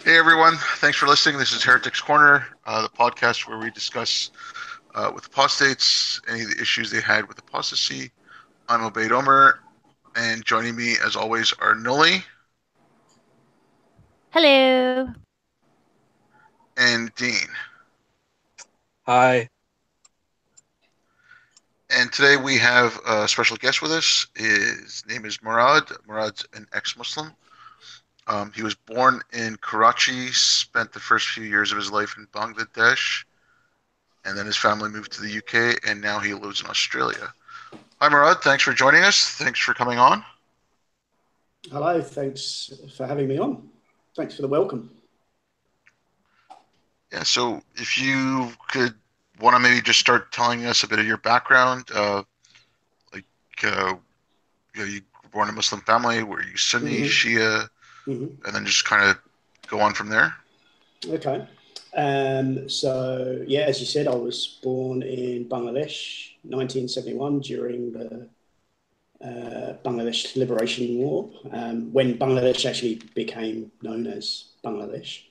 Hey everyone, thanks for listening. This is Heretics Corner, the podcast where we discuss with apostates any of the issues they had with apostasy. I'm Obaid Omer, and joining me as always are Nulli Hello. and Dean. Hi. And today we have a special guest with us. His name is Murad. Murad's an ex-Muslim. He was born in Karachi, spent the first few years of his life in Bangladesh, and then his family moved to the UK, and now he lives in Australia. Hi, Murad. Thanks for joining us. Thanks for coming on. Hello. Thanks for having me on. Thanks for the welcome. Yeah, so if you could want to maybe just start telling us a bit of your background, you were born in a Muslim family. Were you Sunni, Shia, and then just kind of go on from there? Okay. So, yeah, as you said, I was born in Bangladesh, 1971, during the Bangladesh Liberation War, when Bangladesh actually became known as Bangladesh.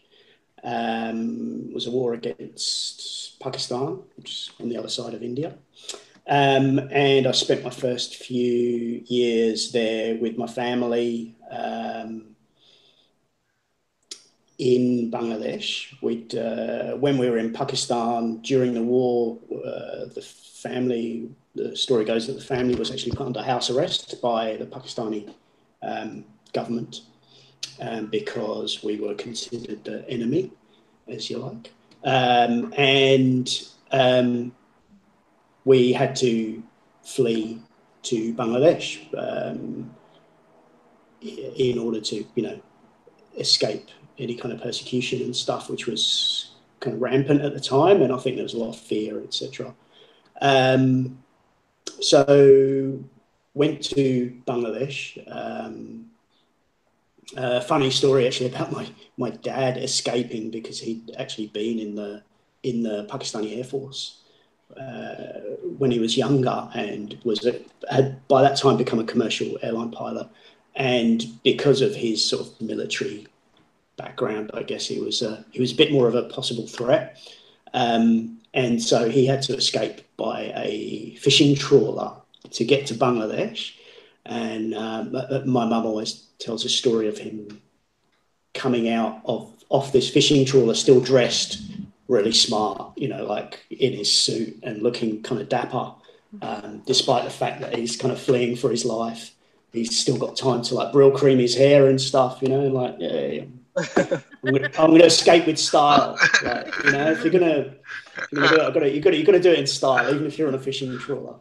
It was a war against Pakistan, which is on the other side of India. And I spent my first few years there with my family in Bangladesh. When we were in Pakistan during the war, the story goes that the family was actually put under house arrest by the Pakistani government because we were considered the enemy, as you like. We had to flee to Bangladesh in order to, escape any kind of persecution and stuff, which was kind of rampant at the time. And I think there was a lot of fear, etc. So went to Bangladesh. Funny story actually about my dad escaping because he'd actually been in the Pakistani Air Force when he was younger and had by that time become a commercial airline pilot. And because of his sort of military background, I guess he was a bit more of a possible threat. And so he had to escape by a fishing trawler to get to Bangladesh. And my mum always tells a story of him coming out off this fishing trawler, still dressed really smart, like in his suit and looking kind of dapper, despite the fact that he's kind of fleeing for his life. He's still got time to like brill cream his hair and stuff, like, yeah. I'm gonna escape with style. Like, if you're gonna do it, you got to do it in style, even if you're on a fishing trawler.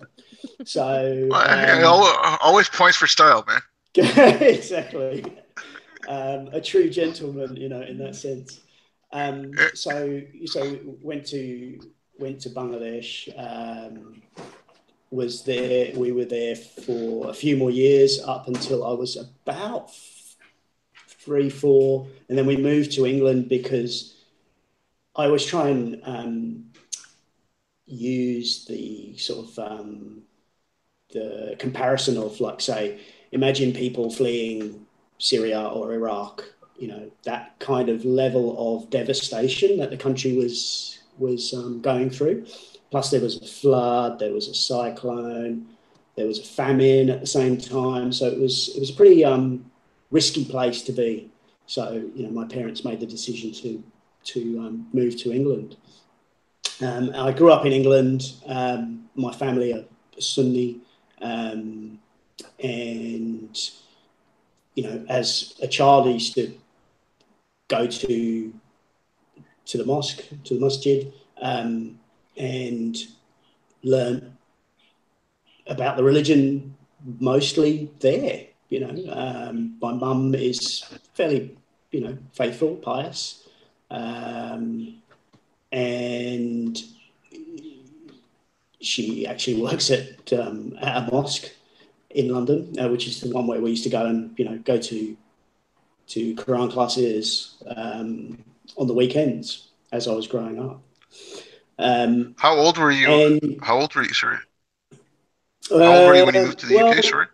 So always points for style, man. Exactly. A true gentleman, in that sense. So went to Bangladesh. We were there for a few more years up until I was about 3, 4, and then we moved to England because I always try and use the sort of the comparison of, like, say, imagine people fleeing Syria or Iraq, that kind of level of devastation that the country was going through. Plus there was a flood, there was a cyclone, there was a famine at the same time. So it was a pretty risky place to be. So, my parents made the decision to move to England. I grew up in England. My family are Sunni, and as a child, I used to go to the mosque, to the masjid, and learn about the religion mostly there. My mum is fairly, faithful, pious, and she actually works at a mosque in London, which is the one where we used to go and go to Quran classes on the weekends as I was growing up. How old were you? Sorry. How old were you when you moved to the UK? Sorry.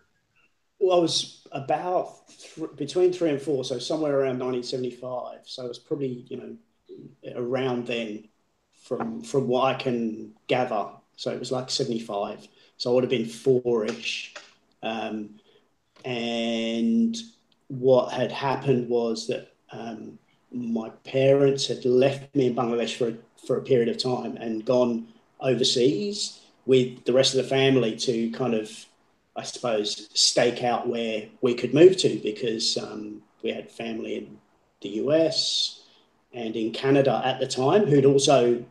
Well, I was about between 3 and 4, so somewhere around 1975. So it was probably, around then, from what I can gather. So it was like 75. So I would have been 4-ish. And what had happened was that my parents had left me in Bangladesh for a period of time and gone overseas with the rest of the family to kind of, I suppose, stake out where we could move to, because we had family in the US and in Canada at the time who'd also,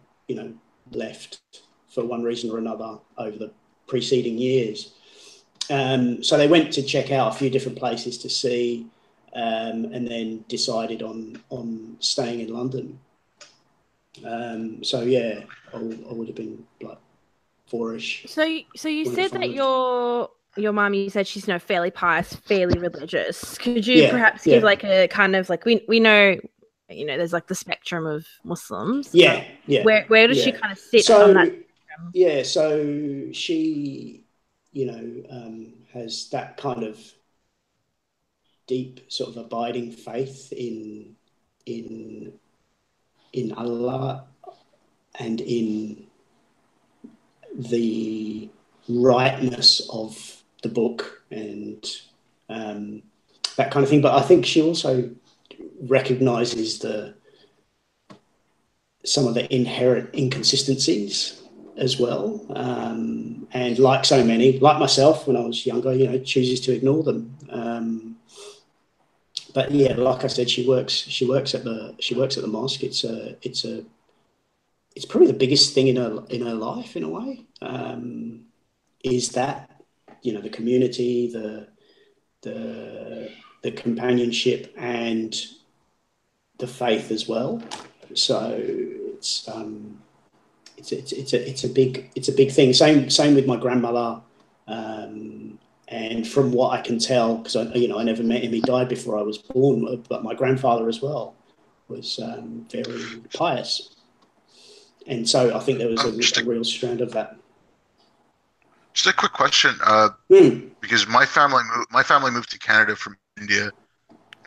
left for one reason or another over the preceding years. So they went to check out a few different places to see, and then decided on staying in London. So yeah, I would have been like 4-ish. So you said that your mum, you said she's fairly pious, fairly religious. Could you perhaps give like a kind of like, we know there's like the spectrum of Muslims. Yeah. Where does she kind of sit on that spectrum? Yeah, so she has that kind of deep sort of abiding faith in Allah and in the rightness of the book and that kind of thing. But I think she also recognises some of the inherent inconsistencies as well, and like so many, like myself when I was younger, chooses to ignore them. But yeah, like I said, she works at the mosque. It's probably the biggest thing in her life in a way. Is that the community, the companionship, and the faith as well. So it's a big thing. Same with my grandmother, and from what I can tell, because I never met him, he died before I was born. But my grandfather as well was very pious, and so I think there was a real strand of that. Just a quick question, because my family moved to Canada from India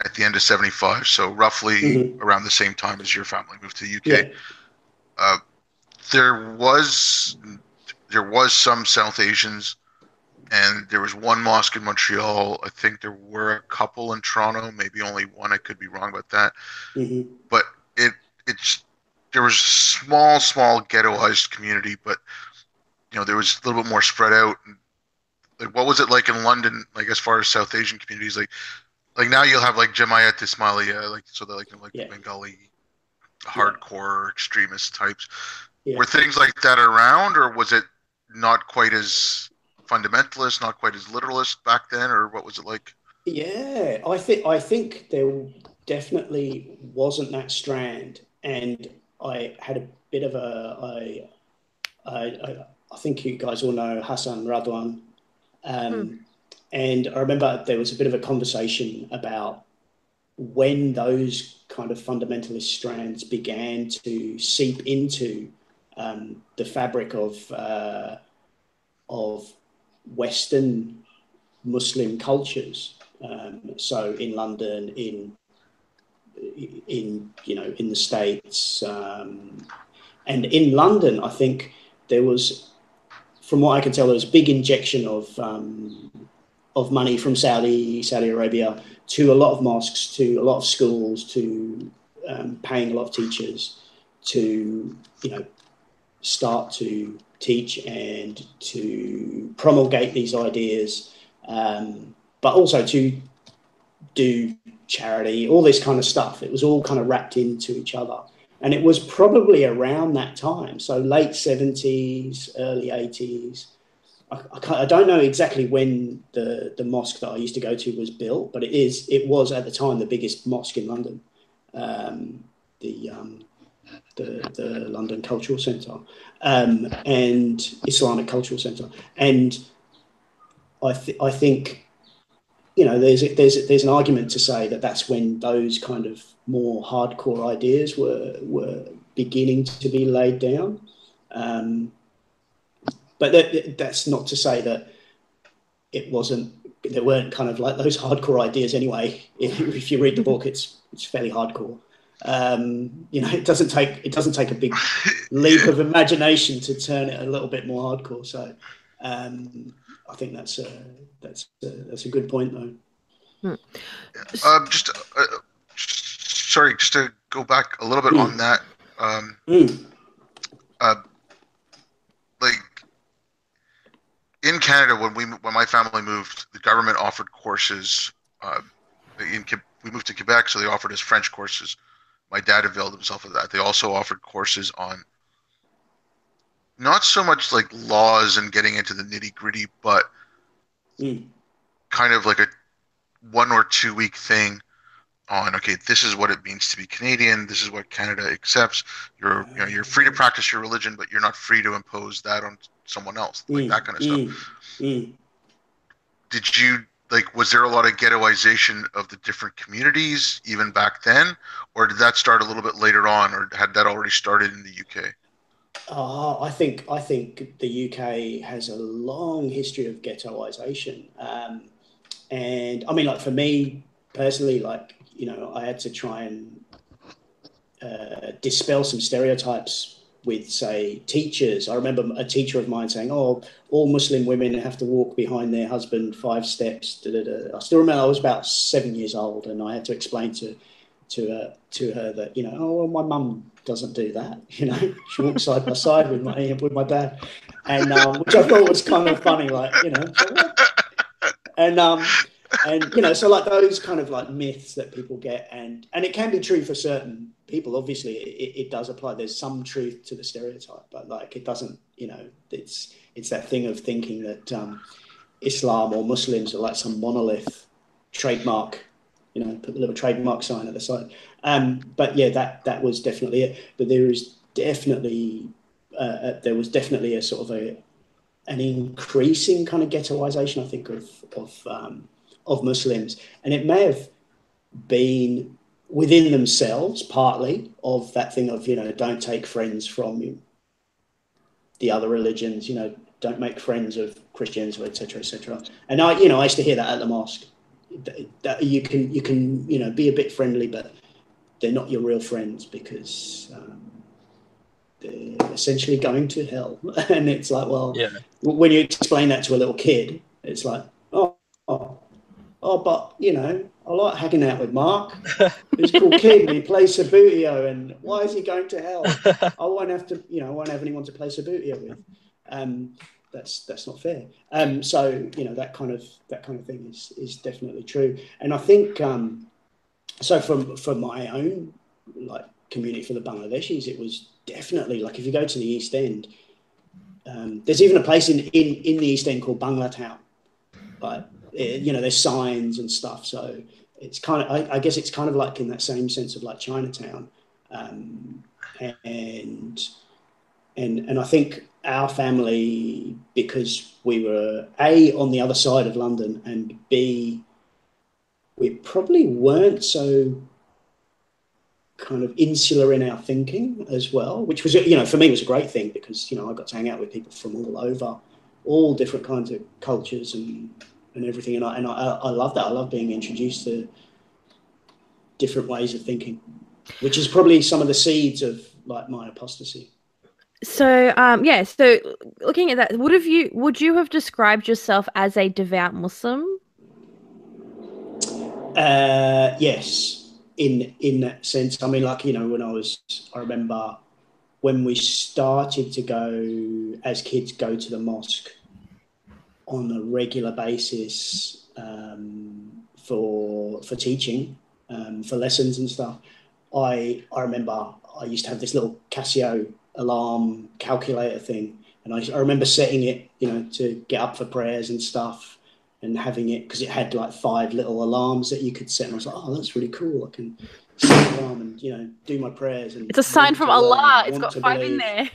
at the end of '75, so roughly around the same time as your family moved to the UK. Yeah. There was some South Asians, and there was one mosque in Montreal. I think there were a couple in Toronto, maybe only one. I could be wrong about that. But there was small ghettoized community, but there was a little bit more spread out. Like, what was it like in London? Like, as far as South Asian communities, like now you'll have like Jamaat Ismailiya, so they're like Bengali hardcore extremist types. Were things like that around, or was it not quite as fundamentalist, not quite as literalist back then, or what was it like? Yeah, I think there definitely wasn't that strand, and I had a bit of I think you guys all know Hassan Radwan, and I remember there was a bit of a conversation about when those kind of fundamentalist strands began to seep into the fabric of Western Muslim cultures. So in London, in the States, and in London, I think there was, from what I can tell, there was a big injection of money from Saudi Arabia to a lot of mosques, to a lot of schools, to paying a lot of teachers to start to teach and to promulgate these ideas, but also to do charity, all this kind of stuff. It was all kind of wrapped into each other. And it was probably around that time, so late 70s, early 80s. I don't know exactly when the mosque that I used to go to was built, but it was at the time the biggest mosque in London, the London Cultural Centre, and Islamic Cultural Centre. And I think there's an argument to say that that's when those kind of more hardcore ideas were beginning to be laid down. But that's not to say that it wasn't there weren't kind of like those hardcore ideas anyway. If you read the book, it's fairly hardcore. It doesn't take a big leap of imagination to turn it a little bit more hardcore. So I think that's a good point, though. Sorry, just to go back a little bit on that. Like in Canada, when my family moved, the government offered courses. We moved to Quebec, so they offered us French courses. My dad availed himself of that. They also offered courses on not so much like laws and getting into the nitty gritty, but kind of like a 1 or 2 week thing on, okay, this is what it means to be Canadian. This is what Canada accepts. You're free to practice your religion, but you're not free to impose that on someone else, like that kind of stuff. Did you, like, was there a lot of ghettoization of the different communities even back then, or did that start a little bit later on, or had that already started in the UK? I think the UK has a long history of ghettoization, and I mean, like for me personally, like I had to try and dispel some stereotypes with, say, teachers. I remember a teacher of mine saying, "Oh, all Muslim women have to walk behind their husband 5 steps." I still remember I was about 7 years old, and I had to explain to her that oh, my mum doesn't do that. She walks side by side with my dad, and which I thought was kind of funny, like so what? And so like those kind of like myths that people get, and it can be true for certain people. Obviously, it does apply. There's some truth to the stereotype, but like it doesn't. It's that thing of thinking that Islam or Muslims are like some monolith trademark. Put the little trademark sign at the side. But yeah, that was definitely it. But there was definitely a sort of an increasing kind of ghettoization, I think, of Muslims, and it may have been within themselves partly of that thing of don't take friends from the other religions, don't make friends of Christians, or etc. etc. And I used to hear that at the mosque. That you can be a bit friendly, but they're not your real friends because they're essentially going to hell. And it's like, well, when you explain that to a little kid, it's like, oh, but I like hanging out with Mark. He's a cool kid and he plays Sabutio, and why is he going to hell? I won't have anyone to play Sabutio with. That's not fair. So that kind of thing is definitely true. And I think so from my own like community for the Bangladeshis, it was definitely like if you go to the East End, there's even a place in the East End called Bangla Town. Like there's signs and stuff. So it's kind of I guess it's kind of like in that same sense of like Chinatown, and I think our family, because we were A, on the other side of London, and B, we probably weren't so kind of insular in our thinking as well, which was, for me was a great thing because, I got to hang out with people from all over, all different kinds of cultures and everything. And I love that. I love being introduced to different ways of thinking, which is probably some of the seeds of like my apostasy. So, so looking at that, would you have described yourself as a devout Muslim? Yes, in that sense. I mean, like, I remember when we started to go, as kids, go to the mosque on a regular basis for teaching, for lessons and stuff. I remember I used to have this little Casio alarm calculator thing, and I remember setting it to get up for prayers and stuff, and having it because it had like 5 little alarms that you could set, and I was like, oh, that's really cool. I can set an alarm and do my prayers, and it's a sign from Allah. It's got 5 in there.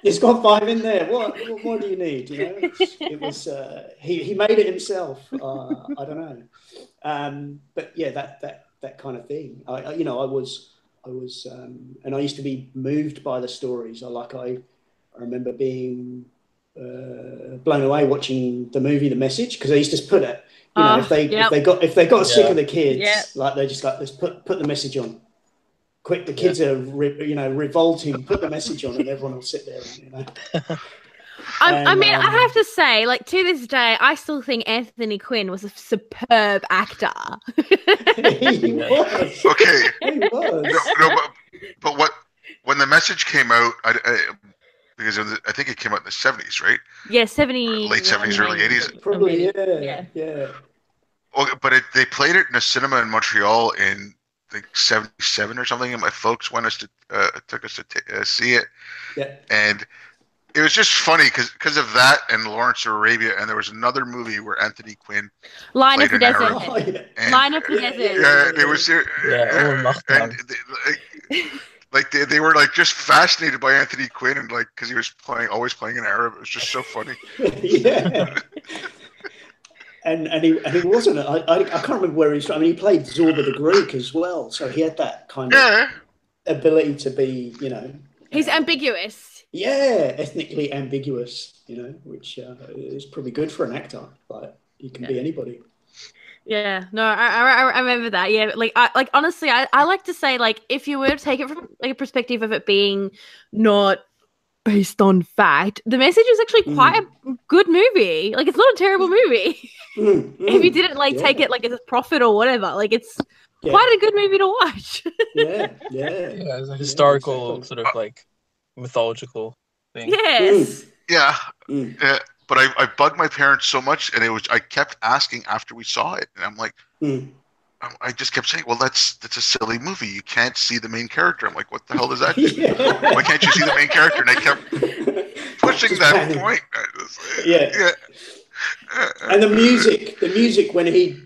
It's got 5 in there. What more do you need? It was he made it himself. I don't know, but yeah, that kind of thing. I was, and I used to be moved by the stories. I remember being blown away watching the movie The Message, because I used to put it, You know, if they got sick of the kids, like they're just like, let's put the message on. Quick, the kids are revolting. Put the message on, and everyone will sit there. You know. I mean, I have to say, like, to this day, I still think Anthony Quinn was a superb actor. He was. Okay. He was. No, but when the message came out, because I think it came out in the 70s, right? Yeah, 70. Late 70s, early 80s. Probably, yeah. Okay, but they played it in a cinema in Montreal in like 77 or something, and my folks took us to see it. Yeah. And it was just funny because of that and Lawrence of Arabia, and there was another movie where Anthony Quinn Line of the Desert. Line of the Desert. Yeah, they were they were like just fascinated by Anthony Quinn, and like because he was always playing in Arab. It was just so funny. Yeah. And he wasn't. I can't remember where he's from. I mean, he played Zorba the Greek as well, so he had that kind of ability to be, you know. He's ambiguous. Yeah, ethnically ambiguous, you know, which is probably good for an actor. Like, you can be anybody. Yeah, no, I remember that. Yeah, like honestly, I like to say, like, if you were to take it from like a perspective of it being not based on fact, the message is actually quite a good movie. Like, it's not a terrible movie. If you didn't take it like as a profit or whatever, like it's quite a good movie to watch. Yeah, it's a historical sort of like mythological thing. Yes. Yeah. But I bugged my parents so much, and I kept asking after we saw it, and I'm like, I just kept saying, well, that's a silly movie. You can't see the main character. I'm like, what the hell does that mean? Why can't you see the main character? And I kept pushing that point. And the music when he'd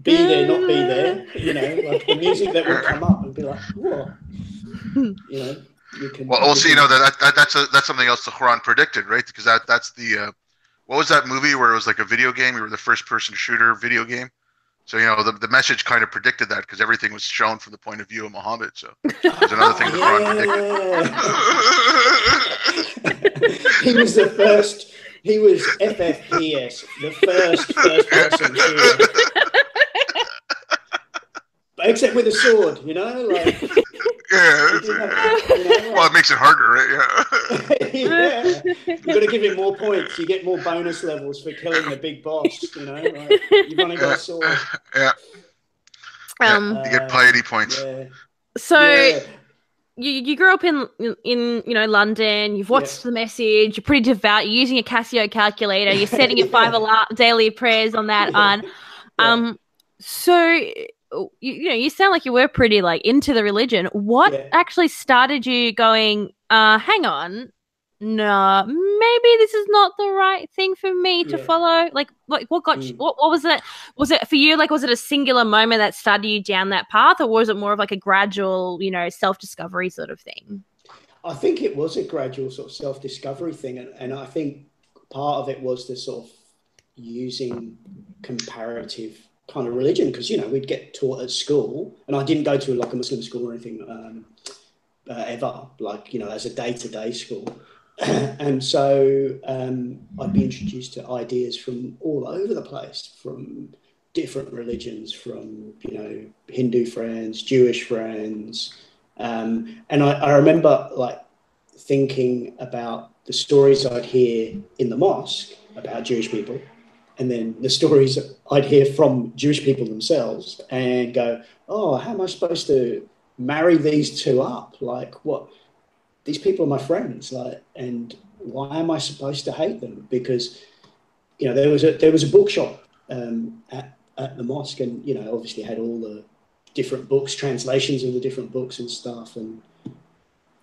be there, not be there, you know, like the music that would come up and be like, what? You know. Also, you know that's something else the Quran predicted, right? Because that's the what was that movie where it was like a video game? You were the first-person shooter video game. So you know the message kind of predicted that because everything was shown from the point of view of Muhammad. So there's another thing the Quran predicted. He was the first. He was FFPS, the first-person shooter. But except with a sword, you know, like. Well, it makes it harder, right? Yeah. You've got to give it more points. You get more bonus levels for killing the big boss, you know. Like, you've only got a sword. You get piety points. So you grew up in you know London. You've watched The Message. You're pretty devout. You're using a Casio calculator. You're setting your 5 daily prayers on that on. So. You know, you sound like you were pretty like into the religion. What actually started you going, hang on, no, maybe this is not the right thing for me to follow? Like what got you, what was it? Was it for you, like, was it a singular moment that started you down that path, or was it more of like a gradual, you know, self-discovery sort of thing? I think it was a gradual sort of self-discovery thing. And I think part of it was the sort of using comparative kind of religion, because, you know, we'd get taught at school, and I didn't go to like a Muslim school or anything ever, like, you know, as a day-to-day school. And so I'd be introduced to ideas from all over the place, from different religions, from, you know, Hindu friends, Jewish friends. And I remember like thinking about the stories I'd hear in the mosque about Jewish people, and then the stories I'd hear from Jewish people themselves, and go, oh, how am I supposed to marry these two up? Like, what? These people are my friends, like, and why am I supposed to hate them? Because, you know, there was a bookshop at the mosque, and, you know, obviously had all the different books, translations of the different books and stuff, and,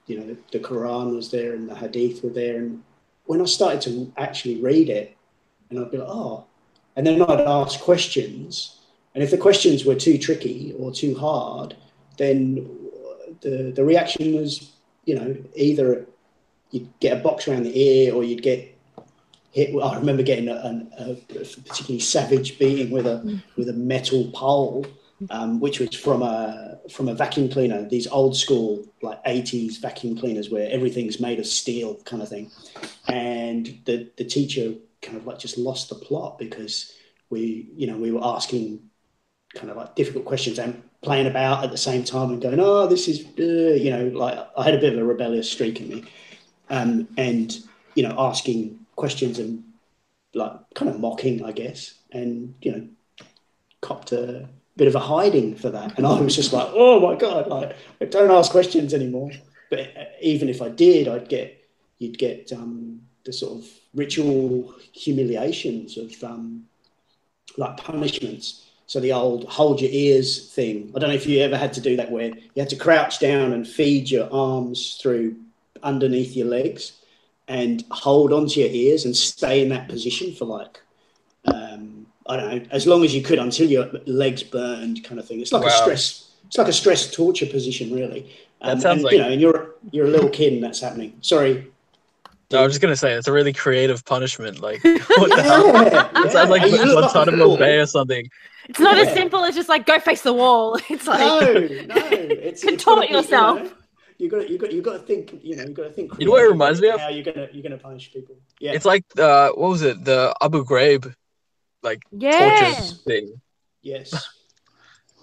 you know, the Quran was there and the Hadith were there. And when I started to actually read it, and I'd be like, oh, and then I'd ask questions, and if the questions were too tricky or too hard, then the reaction was, you know, either you'd get a box around the ear, or you'd get hit. I remember getting a particularly savage beating with a metal pole, which was from a vacuum cleaner, these old school like 80s vacuum cleaners where everything's made of steel kind of thing. And the teacher kind of like just lost the plot, because we were asking kind of like difficult questions and playing about at the same time and going, oh, this is, like I had a bit of a rebellious streak in me, and asking questions and like kind of mocking, I guess, and copped a bit of a hiding for that. And I was just like, oh my God, like I don't ask questions anymore. But even if I did, you'd get the sort of ritual humiliations of like punishments. So the old hold your ears thing. I don't know if you ever had to do that, where you had to crouch down and feed your arms through underneath your legs and hold onto your ears and stay in that position for like, I don't know, as long as you could until your legs burned, kind of thing. It's like a stress torture position, really. That sounds like, and you're a little kid and that's happening. Sorry. No, I was just gonna say it's a really creative punishment. Like, what the hell? It sounds like Guantanamo Bay or something. It's not as simple as just like go face the wall. It's like no, it's contort yourself. You got to think. You got to think. You know what it reminds me of? How you're gonna punish people? Yeah, it's like what was it? The Abu Ghraib, like torture thing. Yes.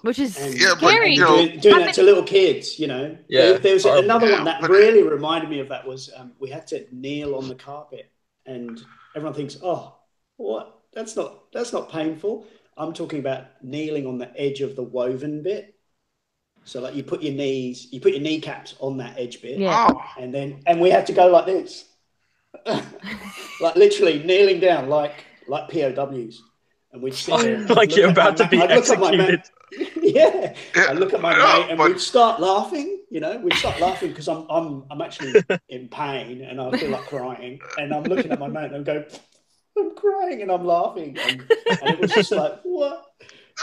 Which is scary. Doing that to little kids, Yeah. There was another one that really reminded me of that was we had to kneel on the carpet, and everyone thinks, oh, what? That's not painful. I'm talking about kneeling on the edge of the woven bit. So like you put your kneecaps on that edge bit, and we had to go like this, like literally kneeling down like POWs, and we'd sit there like you're about to be executed. Yeah, I look at my mate and we'd start laughing. We'd start laughing because I'm actually in pain and I feel like crying, and I'm looking at my mate and I'm going, I'm crying and I'm laughing, and it was just like, what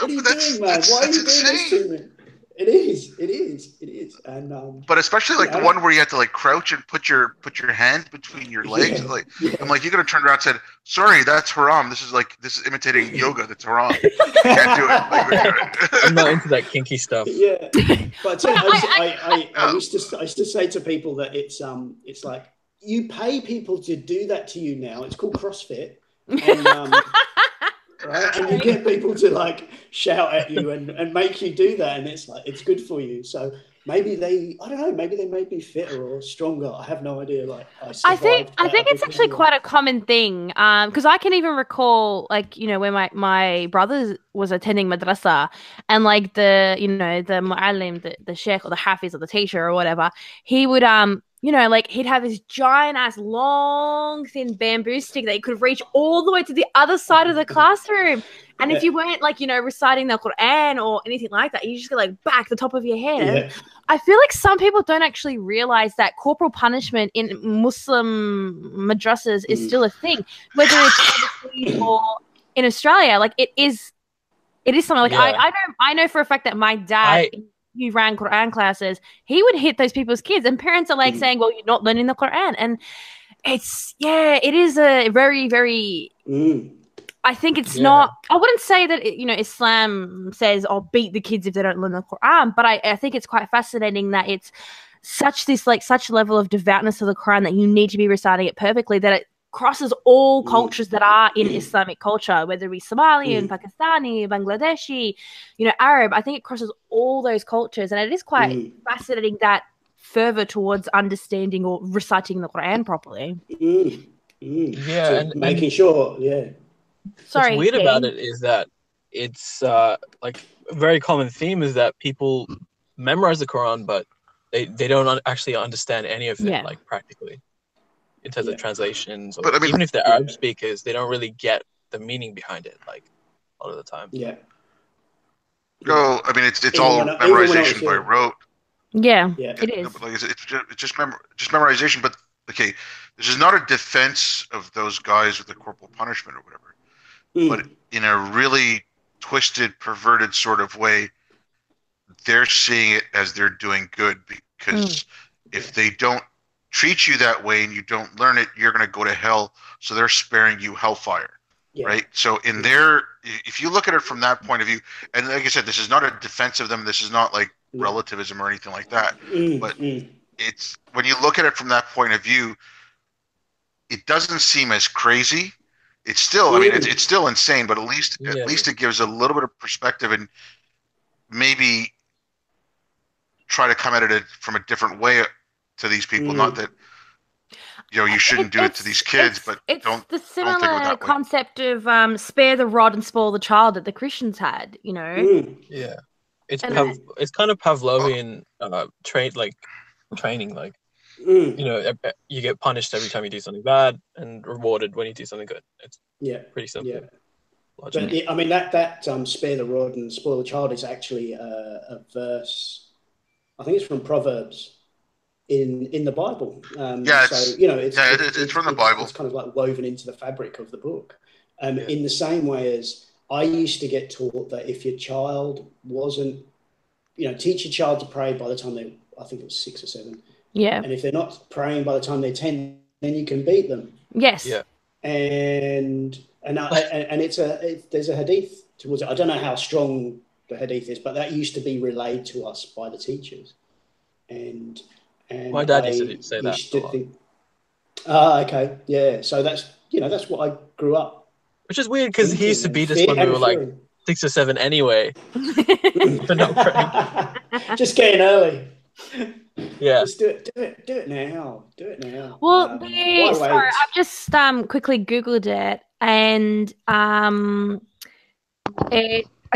are you doing, man? Why are you doing this to me? It is, and but especially like the one where you had to like crouch and put your hand between your legs. I'm like, you're gonna turn around and said, sorry, that's haram. This is imitating yoga. That's haram. You can't do it. I'm not into that kinky stuff. Yeah, but I used to say to people that it's like you pay people to do that to you now. It's called CrossFit. And, right? And you get people to like shout at you and make you do that, and it's like it's good for you. So maybe they made me fitter or stronger. I have no idea. Like I think it's actually quite a common thing. Because I can even recall like when my brother was attending madrasa, and like the muallim, the sheikh or the hafiz or the teacher or whatever, he would like he'd have this giant ass long thin bamboo stick that you could reach all the way to the other side of the classroom. And if you weren't like, reciting the Quran or anything like that, you just get like back the top of your head. Yeah. I feel like some people don't actually realize that corporal punishment in Muslim madrasas is still a thing, whether it's overseas or in Australia. Like it is something like I know for a fact that my dad, he ran Quran classes, he would hit those people's kids, and parents are like saying, well, you're not learning the Quran. And it is a very, very, I think it's not, I wouldn't say that, Islam says, I'll beat the kids if they don't learn the Quran, but I think it's quite fascinating that it's such level of devoutness of the Quran that you need to be reciting it perfectly, that it crosses all cultures that are in Islamic culture, whether it be Somalian, Pakistani, Bangladeshi, Arab. I think it crosses all those cultures, and it is quite fascinating that further towards understanding or reciting the Quran properly. Yeah, and making sure. Sorry. What's weird about it is that it's like a very common theme is that people memorize the Quran, but they don't actually understand any of it, like practically. In terms of translations, or even if they're Arab speakers, they don't really get the meaning behind it, like a lot of the time. Yeah. It's all memorization by rote. Yeah, it is. Like it's just memorization. But okay, this is not a defense of those guys with the corporal punishment or whatever, but in a really twisted, perverted sort of way, they're seeing it as they're doing good, because if they don't treat you that way and you don't learn it, you're going to go to hell. So they're sparing you hellfire, right? So if you look at it from that point of view, and like I said, this is not a defense of them. This is not like relativism or anything like that. But it's when you look at it from that point of view, it doesn't seem as crazy it's still, I mean, it's still insane, but at least it gives a little bit of perspective and maybe try to come at it from a different way to these people. Not that you shouldn't do it to these kids, but it's don't the think of it similar that way. concept of spare the rod and spoil the child that the Christians had. Yeah, it's kind of Pavlovian training. Like you get punished every time you do something bad and rewarded when you do something good. It's pretty simple. Yeah. But I mean that spare the rod and spoil the child is actually a verse. I think it's from Proverbs in the Bible. It's from the Bible. It's kind of like woven into the fabric of the book. In the same way as I used to get taught that if your child wasn't, teach your child to pray by the time I think it was 6 or 7. Yeah. And if they're not praying by the time they're 10, then you can beat them. Yes. Yeah. And there's a hadith towards it. I don't know how strong the hadith is, but that used to be relayed to us by the teachers. And my dad used to say that. Okay, yeah. So that's what I grew up. Which is weird because he used to beat us when we were like 6 or 7 anyway. For not praying. Just getting early. Yeah. Just do it now. Do it now. Well, sorry, I've just quickly Googled it, and I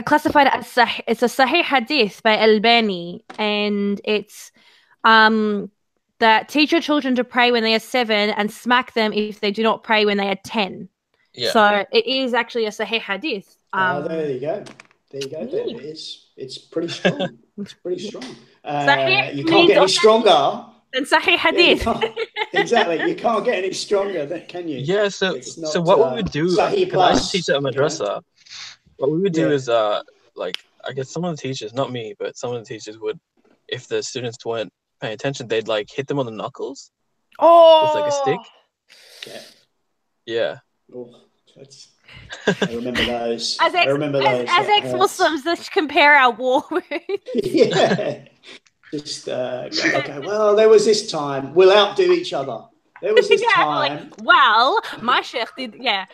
classified it as it's a Sahih Hadith by Albani, and it's that teach your children to pray when they are 7 and smack them if they do not pray when they are 10. Yeah. So it is actually a Sahih Hadith. There you go. Then it is. It's pretty strong. It's pretty strong. You can't get any stronger than Sahih Hadith. Exactly. You can't get any stronger, can you? Yeah. So what we would do, I used to teach at a madrasa. What we would do is, I guess some of the teachers, not me, but some of the teachers would, if the students weren't paying attention, they'd hit them on the knuckles. With a stick. Yeah. Oh, I remember those. As ex-Muslims, let's compare our war wounds. Yeah. Just okay. Well, there was this time. We'll outdo each other. There was this time. My sheikh did. Yeah.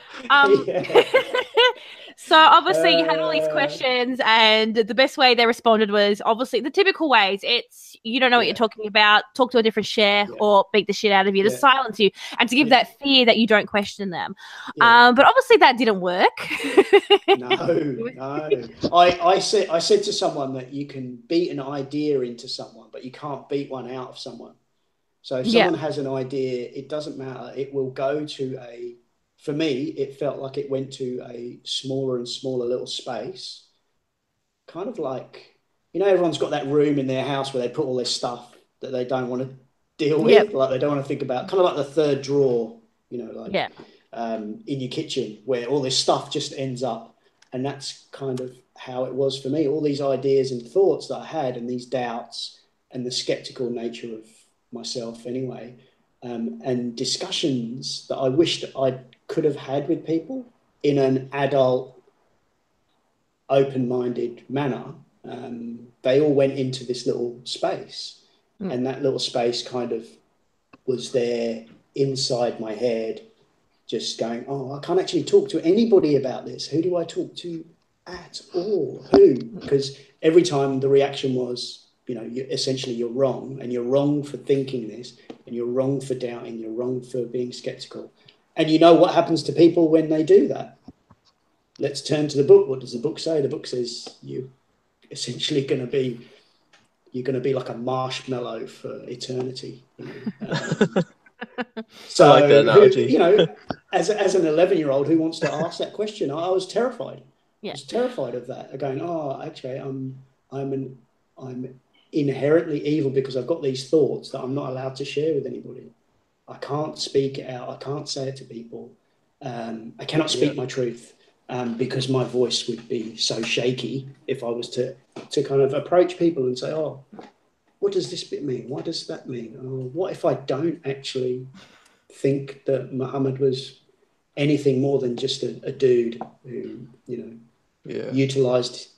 So obviously you had all these questions, and the best way they responded was obviously the typical ways. It's you don't know what you're talking about, talk to a different sheikh, or beat the shit out of you to silence you, and to give that fear that you don't question them. But obviously that didn't work. No. I said to someone that you can beat an idea into someone, but you can't beat one out of someone. So if someone has an idea, it doesn't matter. It will go to for me, it felt like it went to a smaller and smaller little space. Kind of like, everyone's got that room in their house where they put all their stuff that they don't want to deal with. Like they don't want to think about, kind of like the third drawer, in your kitchen where all this stuff just ends up. And that's kind of how it was for me. All these ideas and thoughts that I had and these doubts and the skeptical nature of myself anyway, and discussions that I wished I could have had with people in an adult, open-minded manner. They all went into this little space, and that little space kind of was there inside my head, just going, I can't actually talk to anybody about this. Who do I talk to at all? Who? Because every time the reaction was, you're wrong, and you're wrong for thinking this, and you're wrong for doubting, you're wrong for being skeptical. And you know what happens to people when they do that? Let's turn to the book. What does the book say? The book says you're essentially going to be like a marshmallow for eternity. So, I like that analogy. as an 11-year-old who wants to ask that question, I was terrified. I was terrified of that. Going, actually, I'm inherently evil because I've got these thoughts that I'm not allowed to share with anybody. I can't speak it out. I can't say it to people. I cannot speak my truth because my voice would be so shaky if I was to kind of approach people and say, what does this bit mean? What does that mean? What if I don't actually think that Muhammad was anything more than just a dude who, utilized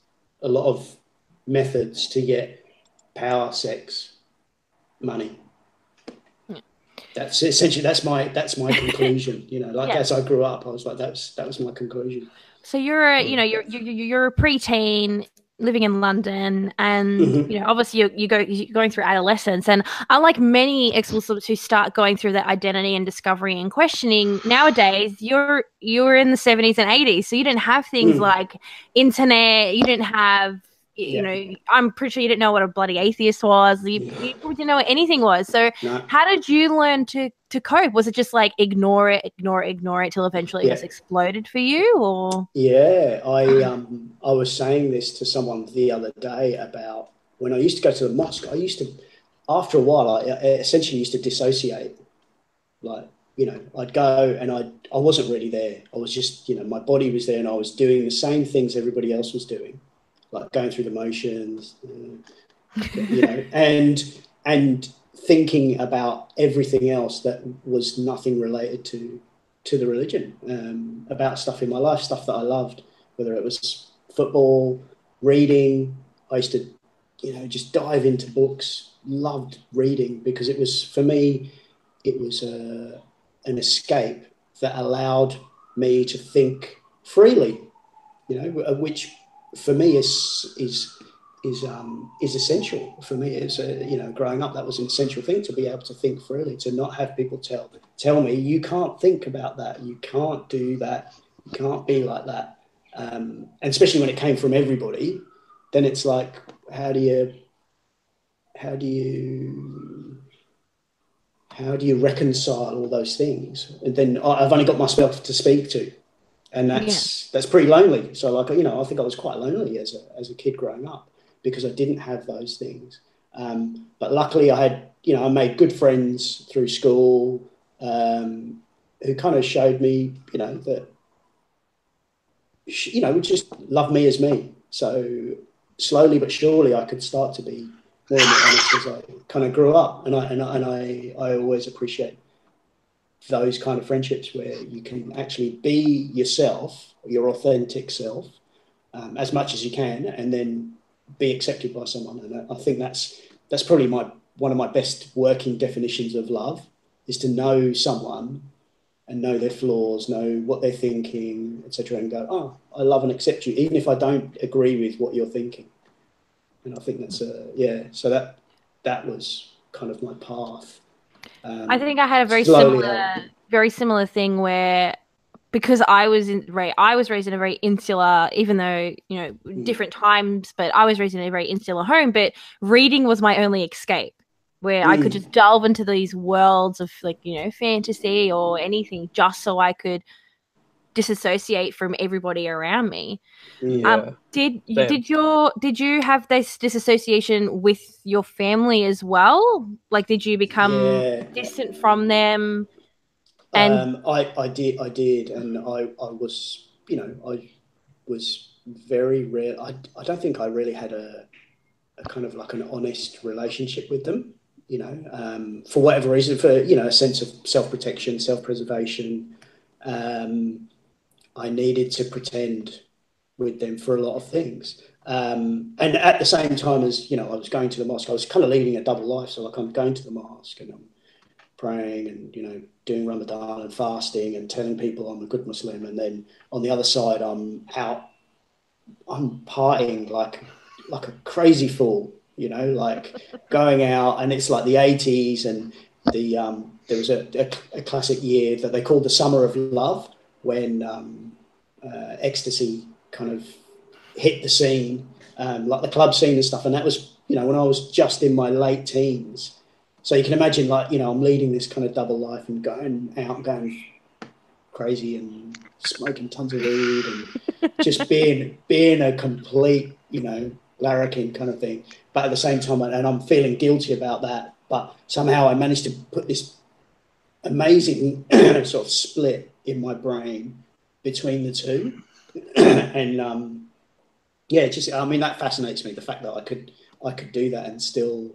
a lot of methods to get power, sex, money. That's essentially that's my conclusion. You know, like as I grew up, I was like, that was my conclusion. So you're you're a preteen living in London, and you know, obviously you're going through adolescence, and unlike many ex-Muslims who start going through their identity and discovery and questioning nowadays, you're in the 70s and 80s, so you didn't have things like internet, you didn't have, you know, I'm pretty sure you didn't know what a bloody atheist was. You probably didn't know what anything was. So how did you learn to cope? Was it just like ignore it till eventually it just exploded for you? Or I was saying this to someone the other day about when I used to go to the mosque. I used to, after a while, I essentially used to dissociate. Like, you know, I'd go and I wasn't really there. I was just, you know, my body was there and I was doing the same things everybody else was doing, like going through the motions, you know, and thinking about everything else that was nothing related to the religion, about stuff in my life, stuff that I loved, whether it was football, reading. I used to, you know, just dive into books, loved reading because it was, for me, it was an escape that allowed me to think freely, you know, which for me is essential. For me, is you know, growing up, that was an essential thing, to be able to think freely, to not have people tell me you can't think about that, you can't do that, you can't be like that, and especially when it came from everybody, then it's like, how do you reconcile all those things? And then I've only got myself to speak to, and that's pretty lonely. So, like, you know, I think I was quite lonely as a kid growing up because I didn't have those things. But luckily, I had, you know, I made good friends through school who kind of showed me, you know, that, you know, would just love me as me. So slowly but surely, I could start to be more and more honest as I kind of grew up, and I always appreciate those kind of friendships where you can actually be yourself, your authentic self, as much as you can, and then be accepted by someone. And I think that's probably one of my best working definitions of love, is to know someone and know their flaws, know what they're thinking, etc., and go, oh, I love and accept you, even if I don't agree with what you're thinking. And I think that's so that was kind of my path. I think I had a very similar thing where, because I was raised in a very insular, even though, you know, different times, but I was raised in a very insular home. But reading was my only escape, where I could just delve into these worlds of, like, you know, fantasy or anything, just so I could disassociate from everybody around me. Did you have this disassociation with your family as well? Like, did you become distant from them? And I did, and I was, you know, I was very rare. I don't think I really had a kind of like an honest relationship with them, you know, for whatever reason, for, you know, a sense of self-protection, self-preservation. I needed to pretend with them for a lot of things. And at the same time as, you know, I was going to the mosque, I was kind of leading a double life. So, like, I'm going to the mosque and I'm praying and, you know, doing Ramadan and fasting and telling people I'm a good Muslim. And then on the other side, I'm partying like a crazy fool, you know, like going out, and it's like the 80s, and there was a classic year that they called the Summer of Love, when ecstasy kind of hit the scene, like the club scene and stuff. And that was, you know, when I was just in my late teens. So you can imagine, like, you know, I'm leading this kind of double life and going out and going crazy and smoking tons of weed and just being a complete, you know, larrikin kind of thing. But at the same time, and I'm feeling guilty about that, but somehow I managed to put this amazing sort of split in my brain between the two. And just, I mean, that fascinates me, the fact that I could do that and still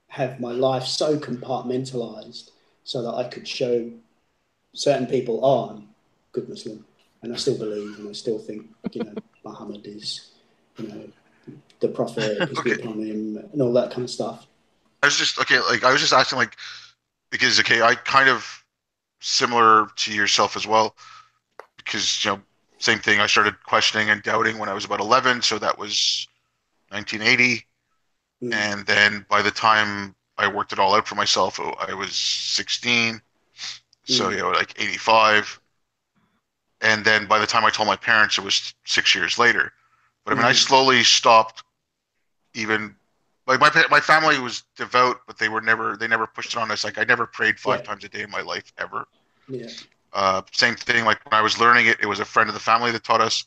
have my life so compartmentalized so that I could show certain people, oh, I'm a good Muslim, and I still believe, and I still think, you know, Muhammad is, you know, the prophet, peace be upon him, and all that kind of stuff. I was just asking, like, because I kind of similar to yourself as well, because same thing. I started questioning and doubting when I was about 11, so that was 1980, and then by the time I worked it all out for myself, I was 16, so like 85, and then by the time I told my parents, it was 6 years later. But I mean, I slowly stopped even. Like my family was devout, but they never pushed it on us. Like I never prayed 5 times a day in my life ever. Yeah. Same thing. Like when I was learning it, it was a friend of the family that taught us,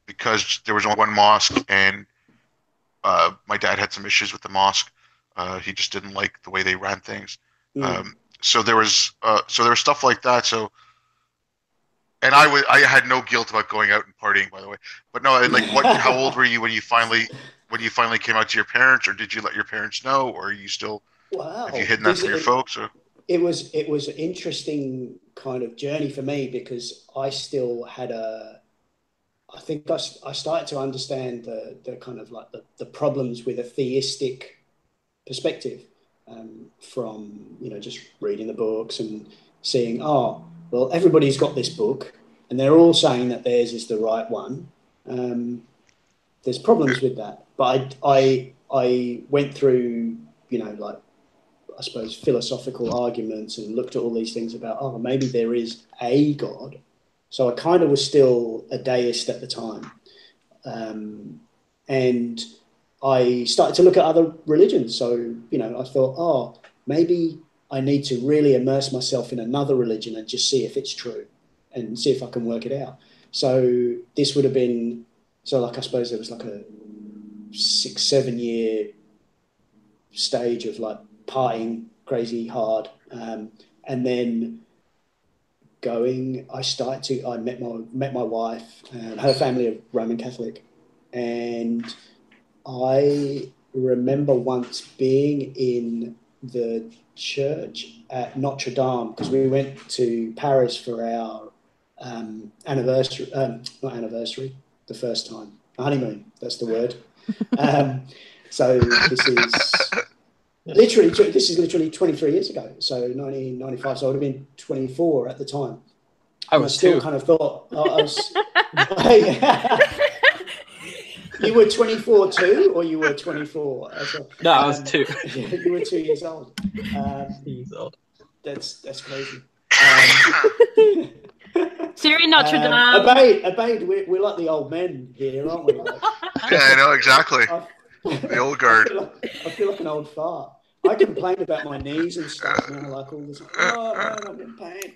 because there was only one mosque, and my dad had some issues with the mosque. He just didn't like the way they ran things. So there was stuff like that. So, and I had no guilt about going out and partying, by the way. But no, like how old were you when you finally came out to your parents, or did you let your parents know, or are you still have you hidden that from your folks? Or? It was an interesting kind of journey for me, because I still had I think I started to understand the kind of like the problems with a theistic perspective, from just reading the books and seeing, well, everybody's got this book and they're all saying that theirs is the right one. There's problems with that, but I went through like, I suppose, philosophical arguments and looked at all these things about maybe there is a God. So I kind of was still a deist at the time, and I started to look at other religions. So I thought, maybe I need to really immerse myself in another religion and just see if it's true and see if I can work it out. So this would have been, like, I suppose there was like a 6-7 year stage of like partying crazy hard, and then I met my wife, and her family are Roman Catholic, and I remember once being in the church at Notre Dame, because we went to Paris for our anniversary, not anniversary, the first time, honeymoon, that's the word. So this is literally 23 years ago, so 1995, so I would have been 24 at the time. I was still kind of thought, I was... You were 24 too, or you were 24? No, I was 2. You were 2 years old. 2 years old. That's crazy. So you're in Notre Dame. Obaid, we're like the old men here, aren't we? Like, yeah, I know, exactly. The old guard. I feel like an old fart. I complain about my knees and stuff, and I like all this. I'm in pain.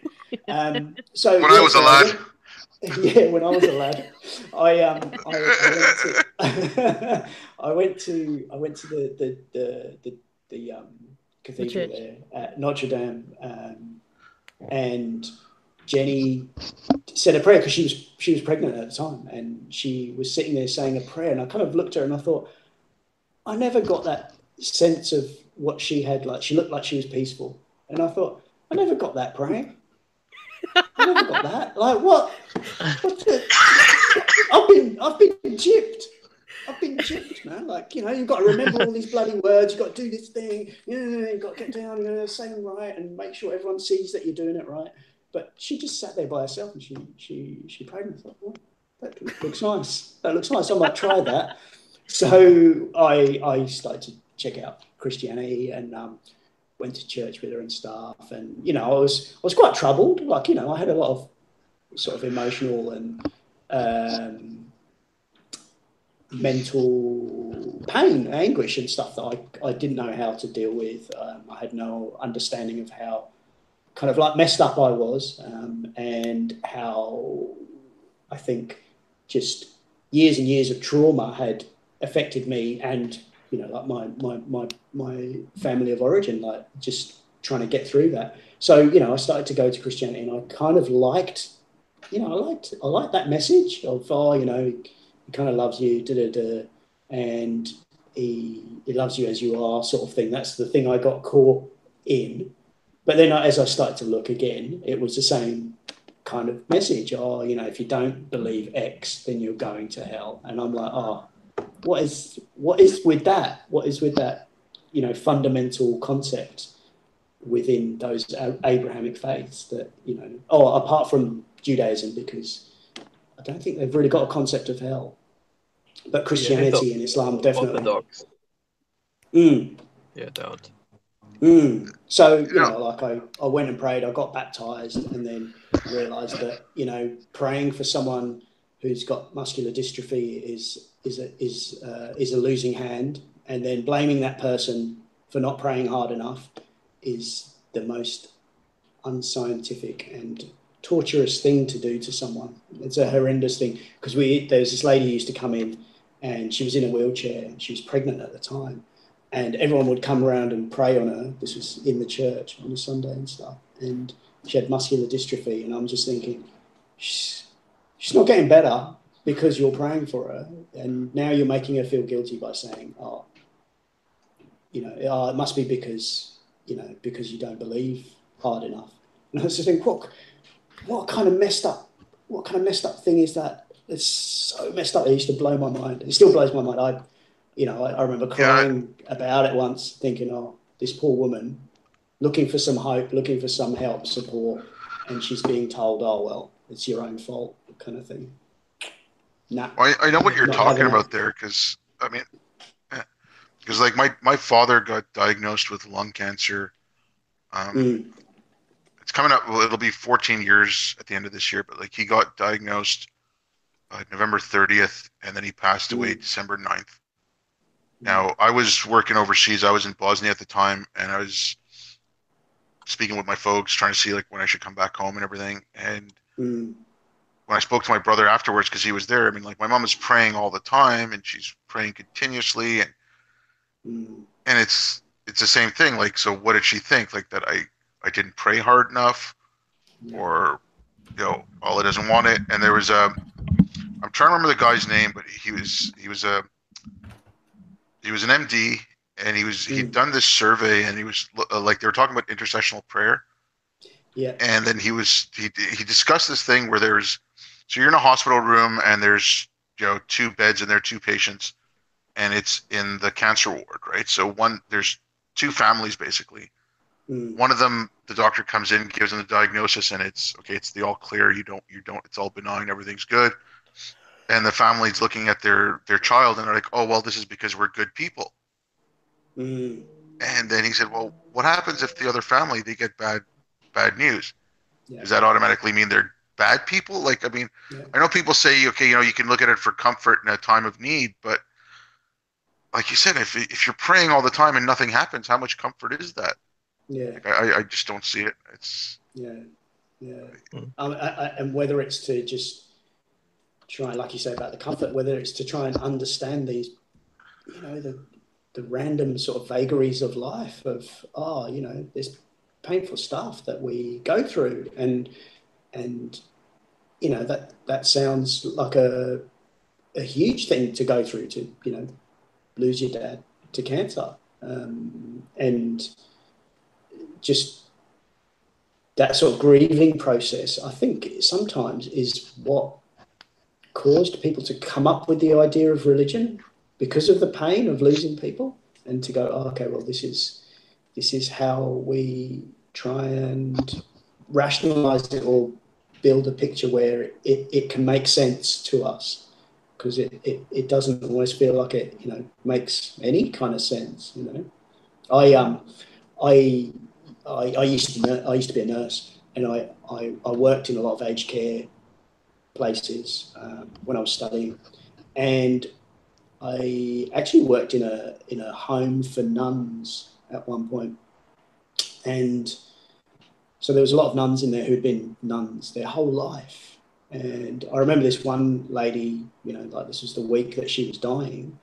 So when I was a lad. When I was a lad, I went to the cathedral there at Notre Dame, and Jenny said a prayer, because she was pregnant at the time, and she was sitting there saying a prayer, and I kind of looked at her and I thought, I never got that sense of what she had. Like, she looked like she was peaceful, and I thought, I never got that praying. I never got that. Like, what? What's it? I've been gypped. I've been gypped, man. Like, you've got to remember all these bloody words. You've got to do this thing. You've got to get down, say them right, and make sure everyone sees that you're doing it right. But she just sat there by herself, and she prayed, and I thought, well, that looks nice. That looks nice. I might try that. So I started to check out Christianity, and went to church with her and stuff, and I was quite troubled. Like, I had a lot of sort of emotional and mental pain, anguish, and stuff that I didn't know how to deal with. I had no understanding of how kind of like messed up I was, and how I think just years and years of trauma had affected me, and like my family of origin, like just trying to get through that. So I started to go to Christianity, and I kind of liked, I liked that message of he kind of loves you, and he loves you as you are, sort of thing. That's the thing I got caught in. But then as I started to look again, it was the same kind of message. If you don't believe X, then you're going to hell. And I'm like, what is with that? What is with that, fundamental concept? within those Abrahamic faiths that, apart from Judaism, because I don't think they've really got a concept of hell. But Christianity and Islam definitely. Orthodox. Mm. Yeah, don't. So, I went and prayed, I got baptized, and then realized that, praying for someone who's got muscular dystrophy is a losing hand, and then blaming that person for not praying hard enough is the most unscientific and torturous thing to do to someone. It's a horrendous thing, because there's this lady who used to come in, and she was in a wheelchair, and she was pregnant at the time, and everyone would come around and pray on her. This was in the church on a Sunday and stuff, and she had muscular dystrophy, and I'm just thinking, she's not getting better because you're praying for her, and now you're making her feel guilty by saying, it must be because you don't believe hard enough. And I was just thinking, what kind of messed up thing is that? It's so messed up. It used to blow my mind. It still blows my mind. I remember crying about it once, thinking, this poor woman, looking for some hope, looking for some help, support, and she's being told, well, it's your own fault, kind of thing. Nah. I know what you're talking about there, because like my father got diagnosed with lung cancer. It's coming up. Well, it'll be 14 years at the end of this year, but like he got diagnosed November 30th, and then he passed away December 9th. Now, I was working overseas. I was in Bosnia at the time, and I was speaking with my folks, trying to see like when I should come back home and everything. And when I spoke to my brother afterwards, because he was there, I mean, like my mom is praying all the time, and she's praying continuously, and it's the same thing. Like, so what did she think? Like that I didn't pray hard enough, or Allah doesn't want it. And there was I'm trying to remember the guy's name, but he was an MD, and he'd done this survey, and he was like, they were talking about intercessional prayer. Yeah. And then he discussed this thing where so you're in a hospital room, and there's 2 beds and there are 2 patients, and it's in the cancer ward, right? So there's 2 families basically. One of them, the doctor comes in, gives them the diagnosis, and it's the all clear. You don't, it's all benign. Everything's good. And the family's looking at their child, and they're like, oh, well, this is because we're good people. And then he said, well, what happens if the other family, they get bad news? Yeah. Does that automatically mean they're bad people? Like, I mean, I know people say, you can look at it for comfort in a time of need, but like you said, if you're praying all the time and nothing happens, how much comfort is that? Yeah. Like, I just don't see it. It's and whether it's to just try, like you say about the comfort, whether it's to try and understand these, the random sort of vagaries of life of, there's painful stuff that we go through, and that sounds like a huge thing to go through, to lose your dad to cancer, and just that sort of grieving process, I think sometimes is what caused people to come up with the idea of religion, because of the pain of losing people, and to go, okay, well, this is how we try and rationalize it, or build a picture where it can make sense to us, because it doesn't always feel like it makes any kind of sense. I used to be a nurse, and I worked in a lot of aged care places when I was studying, and I actually worked in a home for nuns at one point, and so there was a lot of nuns in there who'd been nuns their whole life. And I remember this one lady, like this was the week that she was dying,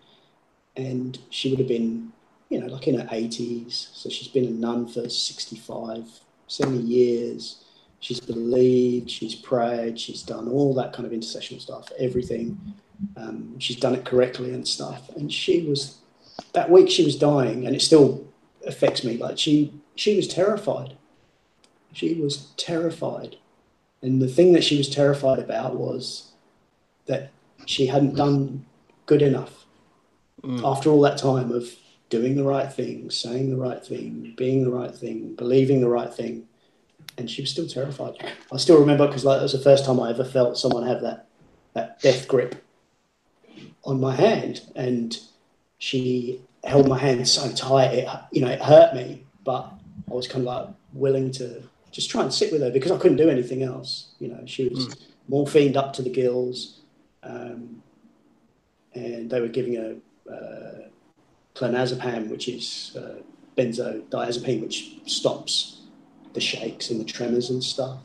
and she would have been, like in her 80s. So she's been a nun for 65, 70 years. She's believed, she's prayed, she's done all that kind of intercessional stuff, everything. She's done it correctly and stuff. And that week she was dying, and it still affects me. Like she was terrified. She was terrified. And the thing that she was terrified about was that she hadn't done good enough after all that time of doing the right thing, saying the right thing, being the right thing, believing the right thing. And she was still terrified. I still remember, because like, that was the first time I ever felt someone have that death grip on my hand. And she held my hand so tight, it hurt me, but I was kind of like willing to just try and sit with her because I couldn't do anything else. She was morphined up to the gills, and they were giving her clonazepam, which is benzodiazepine, which stops the shakes and the tremors and stuff.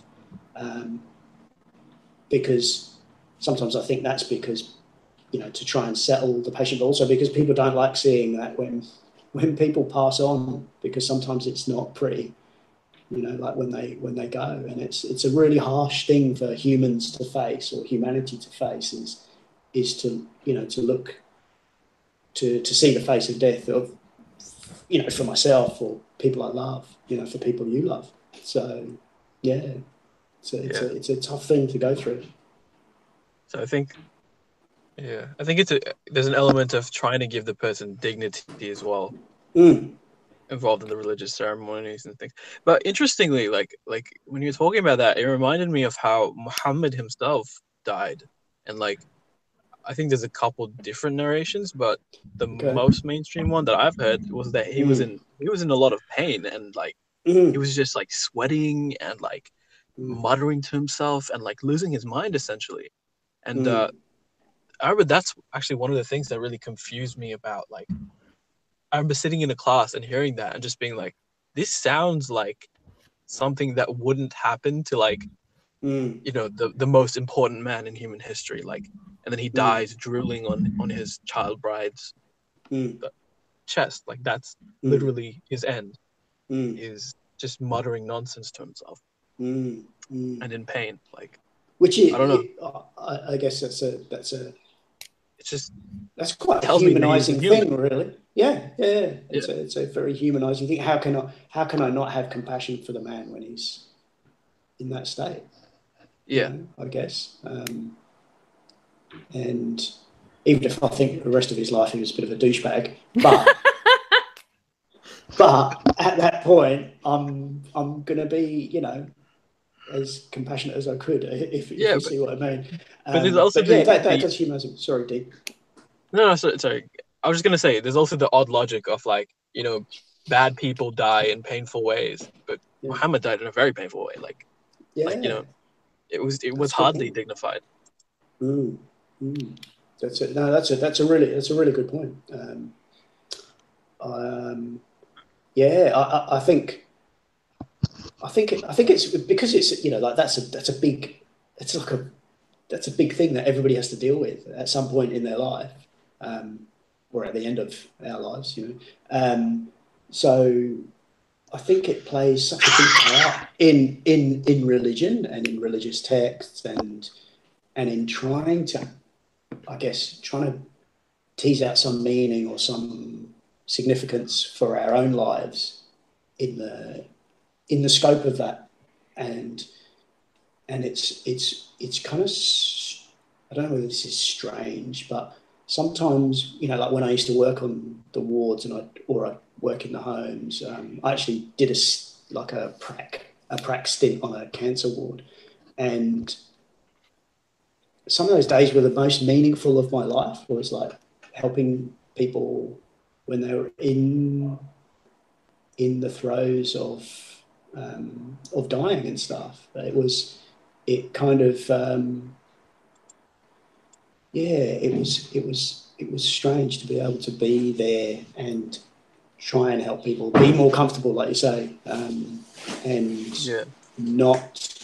Because sometimes I think that's because, to try and settle the patient, but also because people don't like seeing that when people pass on, because sometimes it's not pretty, like when they go, and it's a really harsh thing for humans to face, or humanity to face, is to look to see the face of death of, for myself or people I love, for people you love. So yeah, it's a tough thing to go through. So I think there's an element of trying to give the person dignity as well, involved in the religious ceremonies and things. But interestingly, like when you're talking about that, it reminded me of how Muhammad himself died, and like I think there's a couple different narrations, but the most mainstream one that I've heard was that he was in a lot of pain, and like he was just like sweating and like muttering to himself and like losing his mind essentially. And I remember that's actually one of the things that really confused me about, like, I remember sitting in a class and hearing that and just being like, this sounds like something that wouldn't happen to like, the most important man in human history. Like, and then he dies drooling on his child bride's chest. Like that's literally his end. Is just muttering nonsense to himself and in pain. Like, which I don't know. I guess that's quite a tells me humanizing thing, really. Yeah. It's a very humanizing thing. How can I not have compassion for the man when he's in that state? Yeah, I guess. And even if I think the rest of his life he was a bit of a douchebag, but at that point, I'm gonna be, as compassionate as I could, if you see what I mean. But there's also that's humanism. Sorry, D. No, sorry. I was just gonna say there's also the odd logic of like, bad people die in painful ways, but Muhammad died in a very painful way. Like, it was hardly dignified. That's it. No, that's a really good point. I think it's because it's like that's a big thing that everybody has to deal with at some point in their life, or at the end of our lives, so I think it plays such a big part in religion and in religious texts and in trying to tease out some meaning or some significance for our own lives in the scope of that, and it's kind of, I don't know whether this is strange, but sometimes, like when I used to work on the wards and I'd work in the homes, I actually did a prac stint on a cancer ward, and some of those days were the most meaningful of my life. It was like helping people when they were in the throes of dying and stuff. It was strange to be able to be there and try and help people be more comfortable, like you say, and not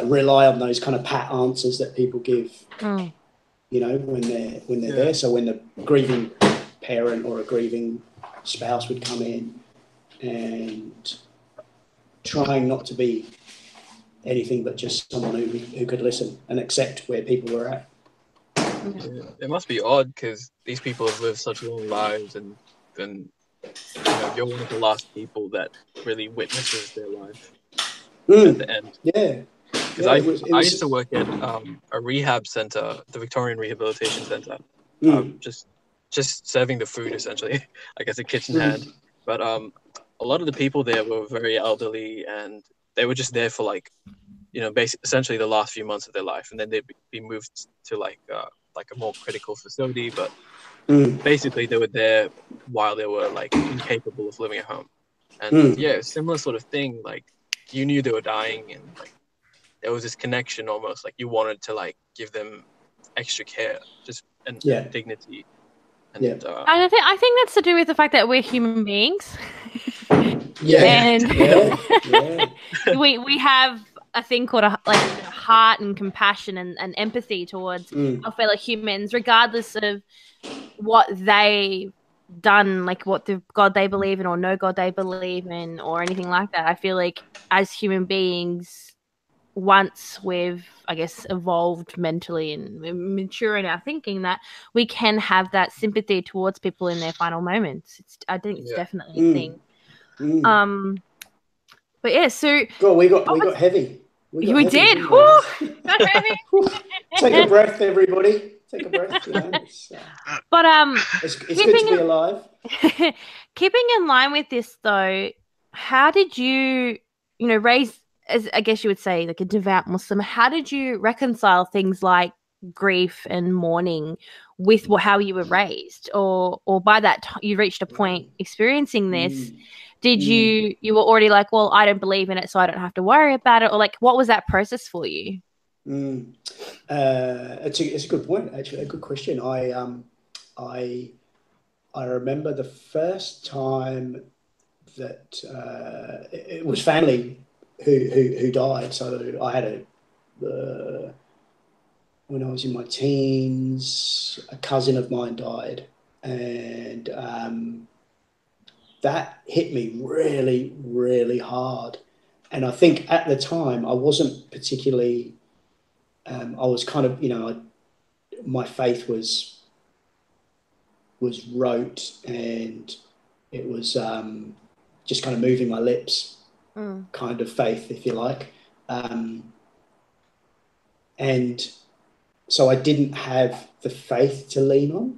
rely on those kind of pat answers that people give, when they're there. So when the grieving parent or a grieving spouse would come in, and trying not to be anything but just someone who could listen and accept where people were at. It must be odd because these people have lived such long lives, and then you're one of the last people that really witnesses their life at the end. Yeah. Because I used to work at a rehab center, the Victorian Rehabilitation Center, just serving the food essentially, like as a kitchen hand. But a lot of the people there were very elderly, and they were just there for like, essentially the last few months of their life, and then they'd be moved to like a more critical facility. But basically, they were there while they were like incapable of living at home. And similar sort of thing. Like you knew they were dying, and like there was this connection almost. Like you wanted to like give them extra care, and dignity. And I think that's to do with the fact that we're human beings. We have a thing called a heart and compassion and empathy towards our fellow humans, regardless of what they've done, like what the God they believe in or no God they believe in or anything like that. I feel like as human beings, once we've, I guess, evolved mentally and mature in our thinking, that we can have that sympathy towards people in their final moments. I think it's definitely a thing. But yeah, so we got heavy. We did. Got heavy. Take a breath, everybody. Take a breath. But it's good to be alive. Keeping in line with this, though, how did you raise, as I guess you would say, like a devout Muslim? How did you reconcile things like grief and mourning with how you were raised, or by that time you reached a point experiencing this? Did you were already like, well, I don't believe in it, so I don't have to worry about it, or like, what was that process for you? It's a good point, actually. A good question. I remember the first time that it was family who died. So I had when I was in my teens, a cousin of mine died, and that hit me really, really hard. And I think at the time I wasn't particularly. I was kind of, my faith was rote, and it was just kind of moving my lips, kind of faith, if you like. And so I didn't have the faith to lean on,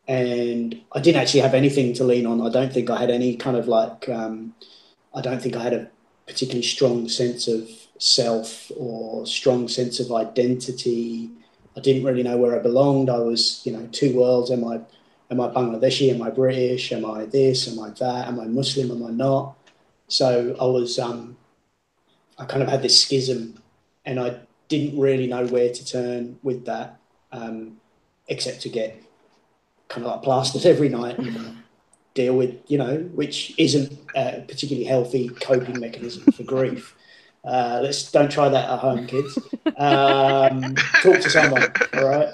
and I didn't actually have anything to lean on. I don't think I had any kind of like, I don't think I had a particularly strong sense of self or strong sense of identity. I didn't really know where I belonged. I was, two worlds. Am I Bangladeshi? Am I British? Am I this? Am I that? Am I Muslim? Am I not? So I was, I kind of had this schism, and I didn't really know where to turn with that, except to get kind of like plastered every night and deal with, which isn't a particularly healthy coping mechanism for grief. Don't try that at home, kids. Talk to someone, all right?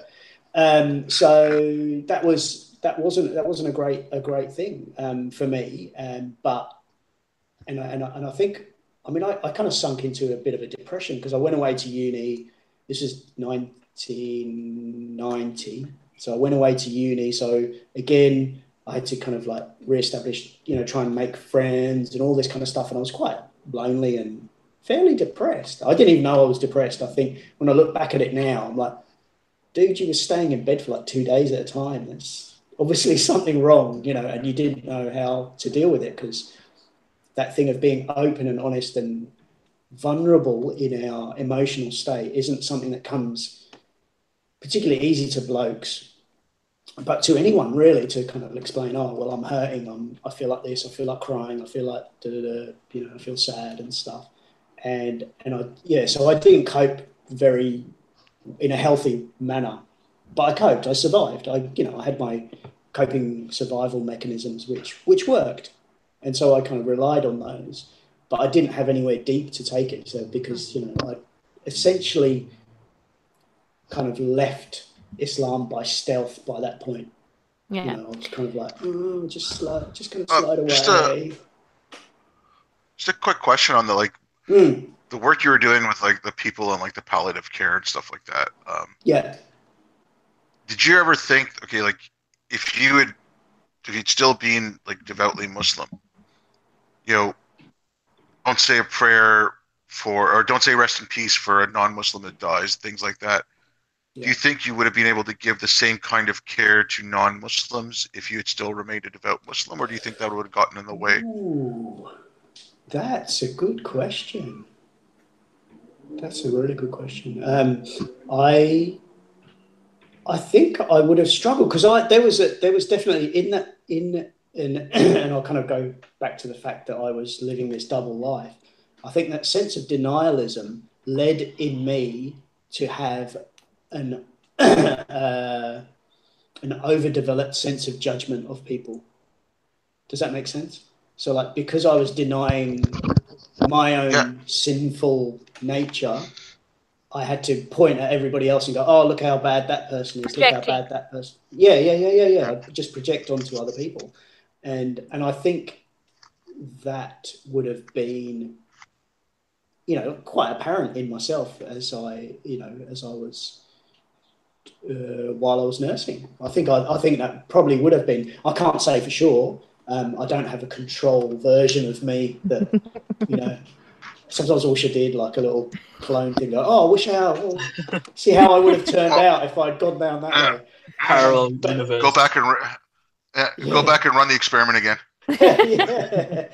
So that wasn't a great thing for me. But I think, I kind of sunk into a bit of a depression because I went away to uni. This is 1990. So I went away to uni. So again, I had to kind of like reestablish, try and make friends and all this kind of stuff. And I was quite lonely and fairly depressed. I didn't even know I was depressed. I think when I look back at it now, I'm like, dude, you were staying in bed for like 2 days at a time. There's obviously something wrong, and you didn't know how to deal with it, because that thing of being open and honest and vulnerable in our emotional state isn't something that comes particularly easy to blokes, but to anyone really, to kind of explain, oh, well, I'm hurting, I feel like this, I feel like crying, I feel like I feel sad and stuff. And so I didn't cope very in a healthy manner, but I coped. I survived. I had my coping survival mechanisms which worked, and so I kind of relied on those. But I didn't have anywhere deep to take it, so because I essentially kind of left Islam by stealth by that point. Yeah, I was kind of like, just kind of slide away. Just a quick question on the the work you were doing with like the people and like the palliative care and stuff like that. Did you ever think, okay, like if you'd still been like devoutly Muslim, don't say a prayer for, or don't say rest in peace for a non-Muslim that dies, things like that. do you think you would have been able to give the same kind of care to non-Muslims if you had still remained a devout Muslim, or do you think that would have gotten in the way? Ooh, that's a good question. That's a really good question. I think I would have struggled because there was definitely and I'll kind of go back to the fact that I was living this double life. I think that sense of denialism led in me to have an an overdeveloped sense of judgment of people. Does that make sense? So, like, because I was denying my own sinful nature, I had to point at everybody else and go, "Oh, look how bad that person is! Look how bad that person." Yeah. I just project onto other people, and I think that would have been, quite apparent in myself as I was while I was nursing. I think that probably would have been. I can't say for sure. I don't have a control version of me that Sometimes I wish I did, like a little clone thing. See how I would have turned out if I'd gone down that way. Parallel universe. Go back and run the experiment again. yeah.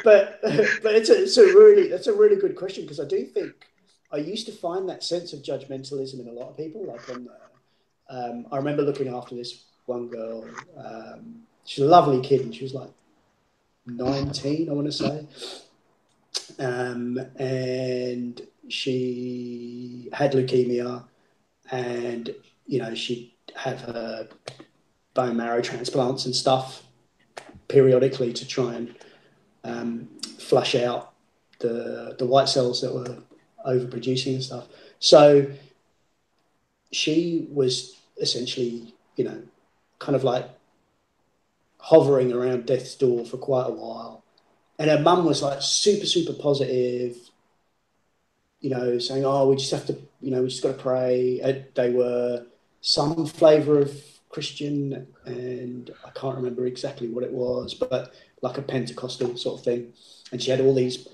But that's a really good question, because I do think I used to find that sense of judgmentalism in a lot of people. Like I remember looking after this one girl. She's a lovely kid, and she was like 19, I want to say. And she had leukemia, and she'd have her bone marrow transplants and stuff periodically to try and flush out the white cells that were overproducing and stuff. So she was essentially, kind of like hovering around death's door for quite a while. And her mum was like super, super positive, saying, "Oh, we just have to, we just got to pray." They were some flavour of Christian, and I can't remember exactly what it was, but like a Pentecostal sort of thing. And she had all these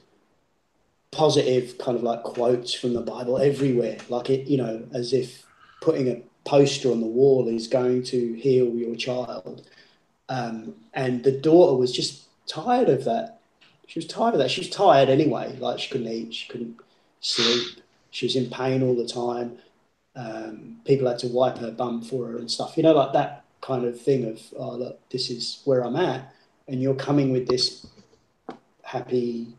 positive kind of like quotes from the Bible everywhere, like it, as if putting a poster on the wall is going to heal your child. And the daughter was just tired of that. She was tired of that. She was tired anyway. Like, she couldn't eat, she couldn't sleep. She was in pain all the time. People had to wipe her bum for her and stuff. Like that kind of thing of, "Oh, look, this is where I'm at, and you're coming with this happy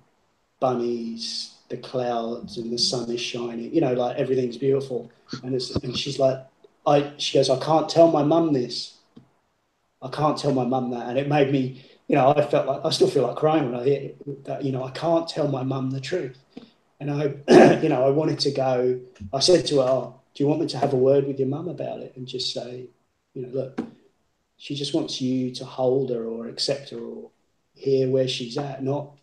bunnies, the clouds, and the sun is shining. Like everything's beautiful." And she's like, she goes, "I can't tell my mum this. I can't tell my mum that." And it made me, I still feel like crying when I hear that, I can't tell my mum the truth. And I, I wanted to go, I said to her, "Oh, do you want me to have a word with your mum about it?" And just say, "Look, she just wants you to hold her or accept her or hear where she's at, not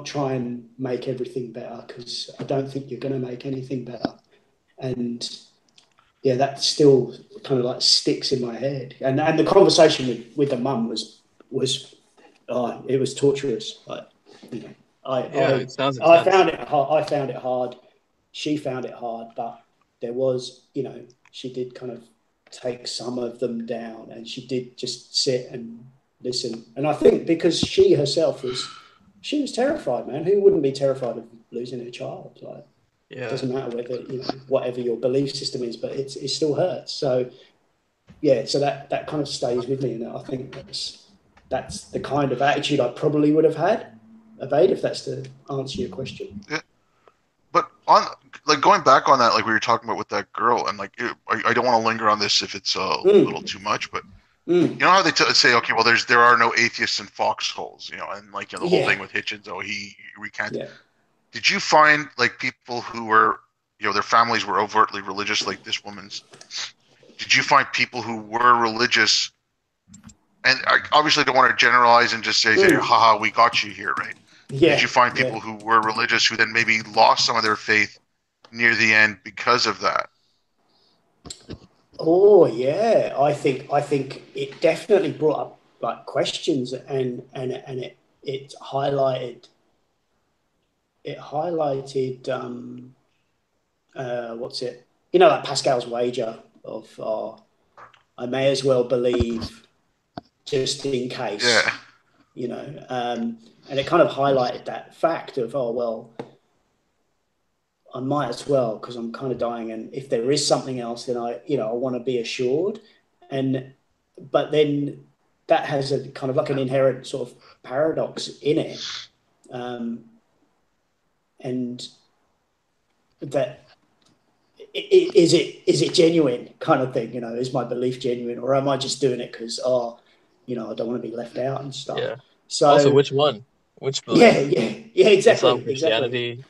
try and make everything better, because I don't think you're going to make anything better." And yeah, that still kind of like sticks in my head. And the conversation with the mum was it was torturous. Like, it sounds I found it hard. I found it hard. She found it hard, but there was, she did kind of take some of them down, and she did just sit and listen. And I think because she herself was terrified, man. Who wouldn't be terrified of losing their child? Like, it doesn't matter whether, whatever your belief system is, but it still hurts. So yeah, so that kind of stays with me, and I think that's the kind of attitude I probably would have had, Obaid, if that's to answer your question. Yeah. But going back on that, like we were talking about with that girl, and I don't want to linger on this if it's a little too much, but you know how they say, okay, well, there are no atheists in foxholes, and the whole thing with Hitchens, he recanted. Yeah. Did you find like people who were, their families were overtly religious, like this woman's? Did you find people who were religious? And I obviously don't want to generalize and just say, haha, we got you here, right? Yeah. Did you find people who were religious who then maybe lost some of their faith near the end because of that? Oh yeah, I think it definitely brought up like questions, and it highlighted like Pascal's wager of I may as well believe just in case, and it kind of highlighted that fact of, oh, well, I might as well, because I'm kind of dying, and if there is something else, then I want to be assured, but then that has a kind of like an inherent sort of paradox in it, and that is it genuine kind of thing, is my belief genuine, or am I just doing it because I don't want to be left out and stuff. Yeah. So also, which one? Which belief? Yeah, exactly. Islam, Christianity.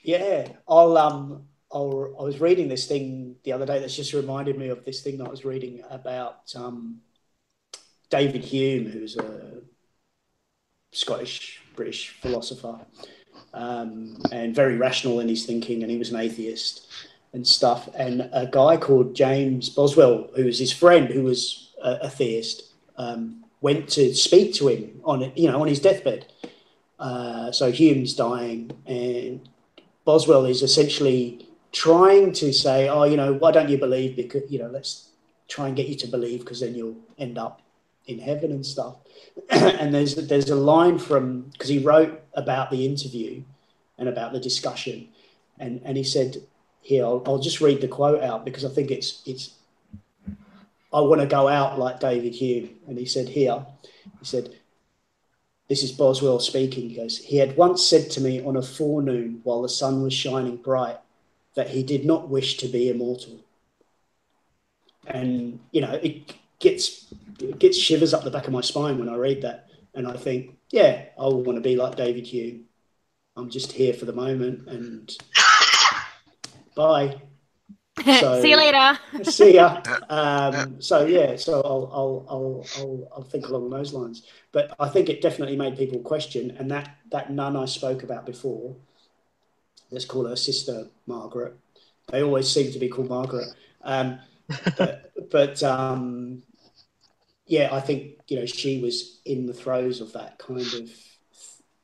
Yeah, I was reading this thing the other day that's just reminded me of this thing that I was reading about David Hume, who's a Scottish-British philosopher, and very rational in his thinking, and he was an atheist and stuff. And a guy called James Boswell, who was his friend, who was a theist, went to speak to him on his deathbed. So Hume's dying, and Boswell is essentially trying to say, oh, why don't you believe? Because, let's try and get you to believe, because then you'll end up in heaven and stuff. And there's a line from, because he wrote about the interview and about the discussion, and he said, here, I'll just read the quote out, because I think it's I want to go out like David Hume. And he said, this is Boswell speaking. He goes, he had once said to me on a forenoon while the sun was shining bright that he did not wish to be immortal. And, it gets shivers up the back of my spine when I read that. And I think, yeah, I want to be like David Hume. I'm just here for the moment, and bye. So, see you later. See ya. So I'll think along those lines. But I think it definitely made people question. And that nun I spoke about before, let's call her Sister Margaret. They always seem to be called Margaret. I think she was in the throes of that kind of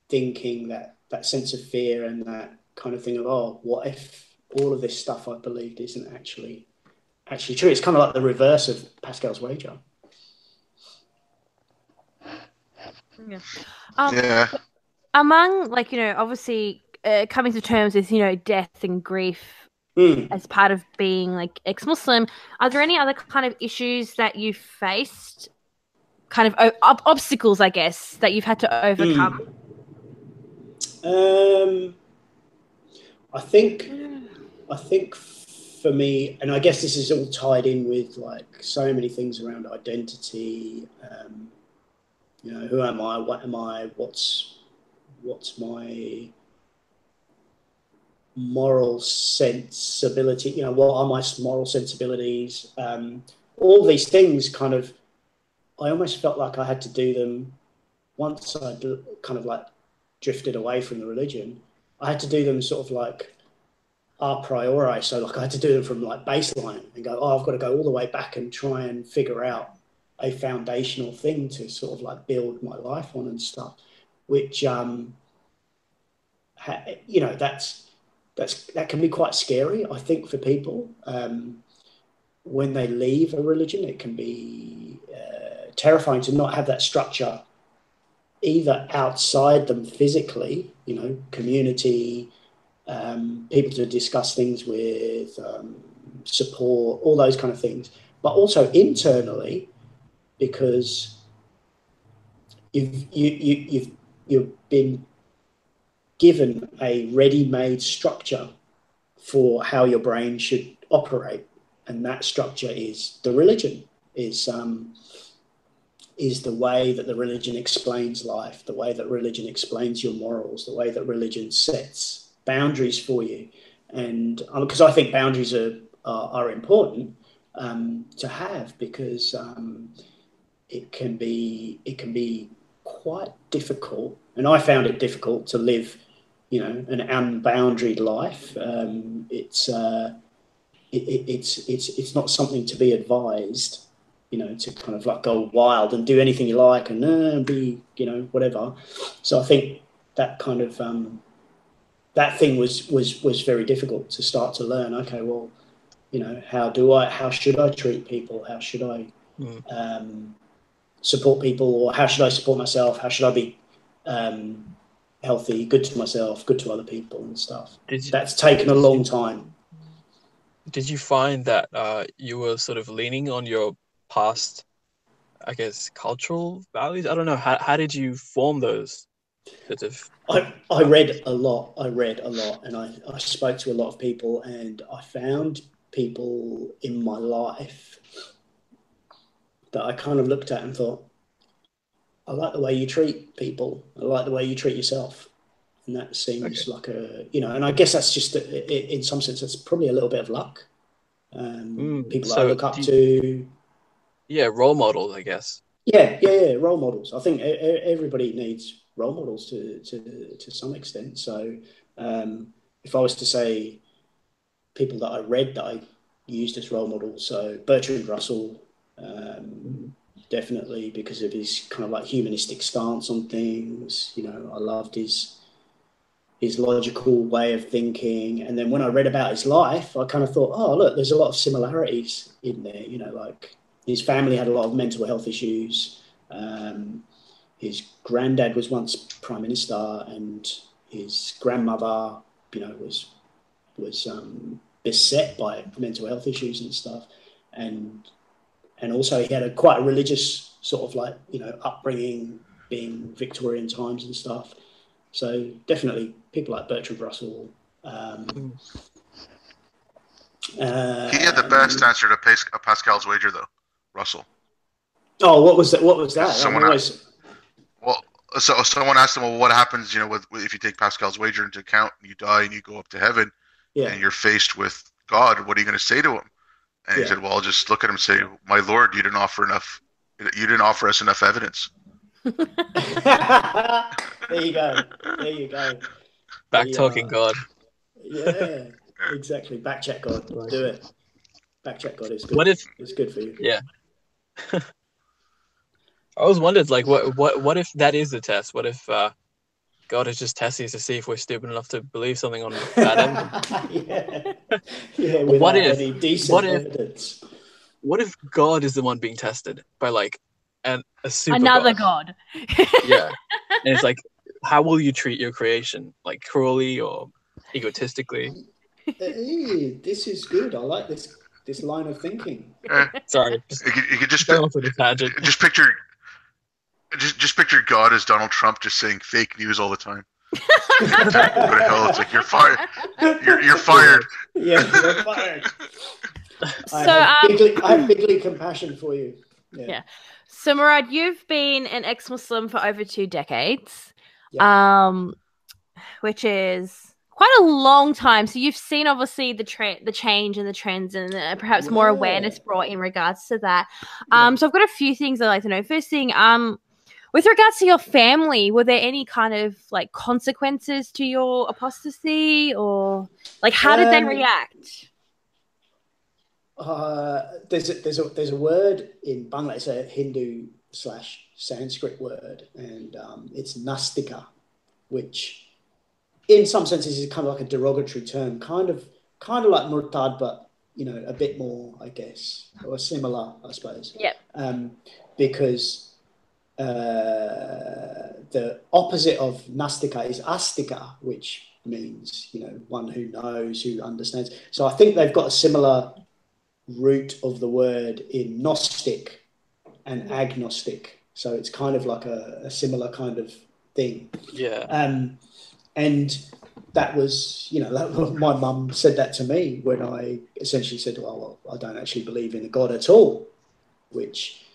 thinking, that sense of fear, and that kind of thing of, oh, what if all of this stuff I believed isn't actually true? It's kind of like the reverse of Pascal's wager. Yeah. Among, obviously coming to terms with, death and grief as part of being ex-Muslim, are there any other kind of issues that you faced, kind of obstacles, I guess, that you've had to overcome? I think for me, and I guess this is all tied in with so many things around identity. Who am I? What am I? What's my moral sensibility? What are my moral sensibilities? All these things kind of, I almost felt like I had to do them once I kind of drifted away from the religion. I had to do them sort of a priori. So I had to do them from baseline and go, I've got to go all the way back and try and figure out a foundational thing to sort of build my life on and stuff, which, that can be quite scary, I think, for people. When they leave a religion, it can be terrifying to not have that structure either outside them physically, community, people to discuss things with, support, all those kind of things, but also internally, because you've been given a ready-made structure for how your brain should operate, and that structure is the religion, is the way that the religion explains life, the way that religion explains your morals, the way that religion sets boundaries for you. And because I think boundaries are important to have, because it can be quite difficult, and I found it difficult to live, an unboundaried life. It's not something to be advised, to kind of go wild and do anything you like and be, whatever. So I think that kind of that thing was very difficult to start to learn. Okay, well, you know, how should I treat people? How should I support people, or how should I support myself? How should I be healthy, good to myself, good to other people and stuff? That's taken a long time. Did you find that you were sort of leaning on your past, I guess, cultural values? I don't know. How did you form those? I read a lot. And I spoke to a lot of people, and I found people in my life that I kind of looked at and thought, I like the way you treat people. I like the way you treat yourself. And that seems like a, you know, and I guess that's just, in some sense, that's probably a little bit of luck. People that I look up to. Yeah, role models, I guess. Yeah, role models. I think everybody needs role models to some extent. So if I was to say people that I read that I used as role models, so Bertrand Russell, definitely because of his kind of like humanistic stance on things. You know, I loved his logical way of thinking. And then when I read about his life, I kind of thought, oh, look, there's a lot of similarities in there. You know, like his family had a lot of mental health issues. His granddad was once prime minister, and his grandmother, you know, was beset by mental health issues and stuff. And also he had quite a religious sort of like, you know, upbringing, being Victorian times and stuff. So definitely people like Bertrand Russell. He had the best answer to Pascal's wager, though, Russell. Oh, what was that? So someone asked him, well, what happens, you know, if you take Pascal's wager into account and you die and you go up to heaven and you're faced with God, what are you going to say to him? And he said, well, I'll just look at him and say, my Lord, you didn't offer us enough evidence. There you go. Back talking God. Yeah, exactly. Back check God. Do it. Back check God is good. It's good for you. Yeah. I always wondered, like, what if that is the test? What if God is just testing us to see if we're stupid enough to believe something on that end? Yeah. What if God is the one being tested by like a super another God? Yeah, and it's like, how will you treat your creation? Like cruelly or egotistically? This is good. I like this line of thinking. Sorry, you could just go off with a tangent. Just picture God as Donald Trump, just saying fake news all the time. Go to hell! It's like you're fired. You're fired. Yeah, you're fired. I have bigly compassion for you. Yeah. So Murad, you've been an ex-Muslim for over 2 decades, which is quite a long time. So you've seen obviously the change and the trends, and perhaps more awareness brought in regards to that. So I've got a few things I'd like to know. First thing, with regards to your family, were there any kind of like consequences to your apostasy, or like how did they react? There's a word in Bangla. It's a Hindu/Sanskrit word, and it's nastika, which in some senses is kind of like a derogatory term, kind of like murtad, but you know, a bit more, I guess, or similar, I suppose. Yeah. Because the opposite of nastika is astika, which means, you know, one who knows, who understands. So I think they've got a similar root of the word in Gnostic and agnostic. So it's kind of like a similar kind of thing. Yeah. And that was, you know, my mum said that to me when I essentially said, well, I don't actually believe in a God at all, which,